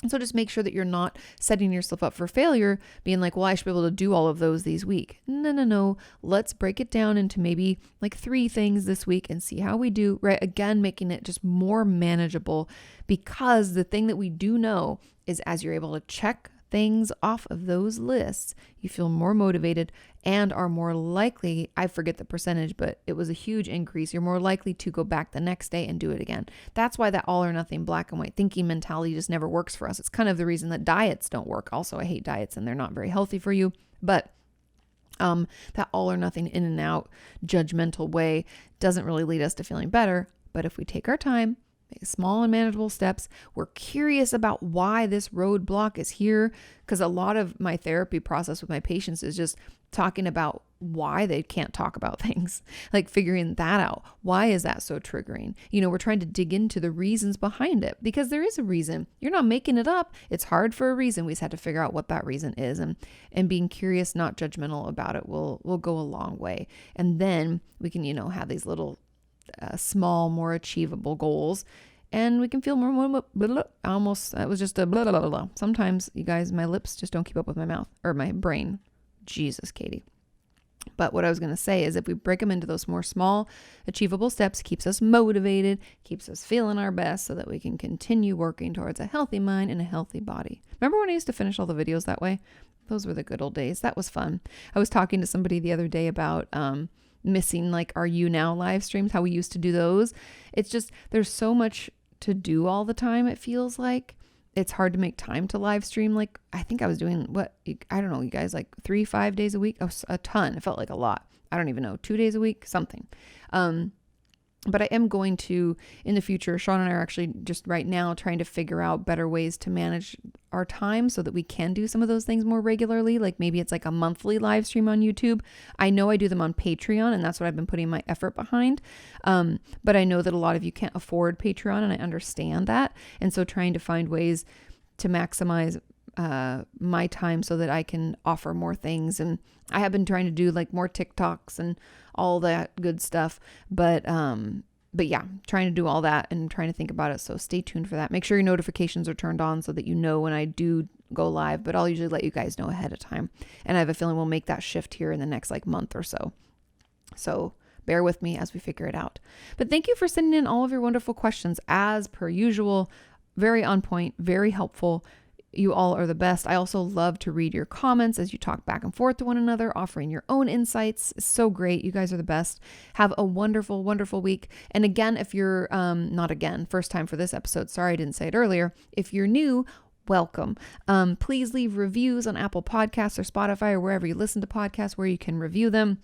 And so just make sure that you're not setting yourself up for failure, being like, well, I should be able to do all of those these week. No. Let's break it down into maybe like 3 things this week and see how we do, right? Again, making it just more manageable, because the thing that we do know is as you're able to check things off of those lists, you feel more motivated and are more likely, I forget the percentage, but it was a huge increase. You're more likely to go back the next day and do it again. That's why that all or nothing black and white thinking mentality just never works for us. It's kind of the reason that diets don't work. Also, I hate diets and they're not very healthy for you, but that all or nothing in and out judgmental way doesn't really lead us to feeling better. But if we take our time, make small and manageable steps, we're curious about why this roadblock is here, because a lot of my therapy process with my patients is just talking about why they can't talk about things, like figuring that out. Why is that so triggering? We're trying to dig into the reasons behind it, because there is a reason. You're not making it up. It's hard for a reason. We just had to figure out what that reason is, and being curious, not judgmental about it will go a long way. And then we can, have these little small, more achievable goals, and we can feel more almost, it was just a blah, blah, blah, blah. Sometimes, you guys, my lips just don't keep up with my mouth or my brain. Jesus, Katie. But what I was going to say is if we break them into those more small, achievable steps, keeps us motivated, keeps us feeling our best, so that we can continue working towards a healthy mind and a healthy body. Remember when I used to finish all the videos that way? Those were the good old days. That was fun. I was talking to somebody the other day about missing like our You Now live streams, how we used to do those. It's just, there's so much to do all the time. It feels like it's hard to make time to live stream. Like I think I was doing I don't know, you guys, like 3-5 days a week. Oh, a ton. It felt like a lot. I don't even know, 2 days a week, something. But I am going to, in the future, Sean and I are actually just right now trying to figure out better ways to manage our time so that we can do some of those things more regularly. Like maybe it's like a monthly live stream on YouTube. I know I do them on Patreon, and that's what I've been putting my effort behind. But I know that a lot of you can't afford Patreon, and I understand that. And so trying to find ways to maximize my time so that I can offer more things. And I have been trying to do like more TikToks and all that good stuff. But yeah, trying to do all that and trying to think about it. So stay tuned for that. Make sure your notifications are turned on so that you know when I do go live, but I'll usually let you guys know ahead of time. And I have a feeling we'll make that shift here in the next like month or so. So bear with me as we figure it out. But thank you for sending in all of your wonderful questions as per usual. Very on point, very helpful. You all are the best. I also love to read your comments as you talk back and forth to one another, offering your own insights. It's so great. You guys are the best. Have a wonderful, wonderful week. And again, if you're first time for this episode, sorry I didn't say it earlier. If you're new, welcome. Please leave reviews on Apple Podcasts or Spotify or wherever you listen to podcasts where you can review them.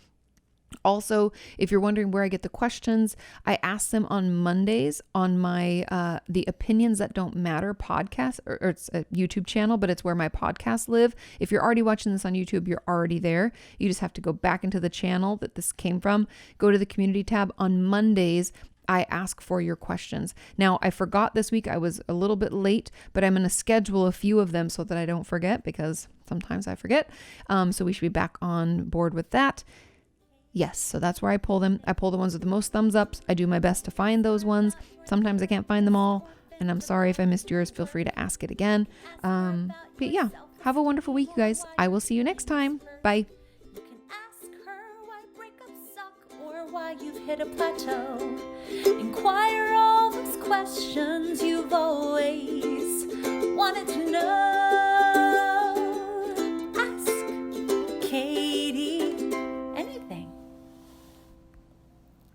Also, if you're wondering where I get the questions, I ask them on Mondays on my the Opinions That Don't Matter podcast, or it's a YouTube channel, but it's where my podcasts live. If you're already watching this on YouTube, you're already there. You just have to go back into the channel that this came from, go to the community tab on Mondays, I ask for your questions. Now, I forgot this week. I was a little bit late, but I'm going to schedule a few of them so that I don't forget, because sometimes I forget. So we should be back on board with that. Yes, so that's where I pull them. I pull the ones with the most thumbs ups. I do my best to find those ones. Sometimes I can't find them all, and I'm sorry if I missed yours. Feel free to ask it again. But yeah, have a wonderful week, you guys. I will see you next time. Bye. You can ask her why breakups suck or why you've hit a plateau. Inquire all those questions you've always wanted to know.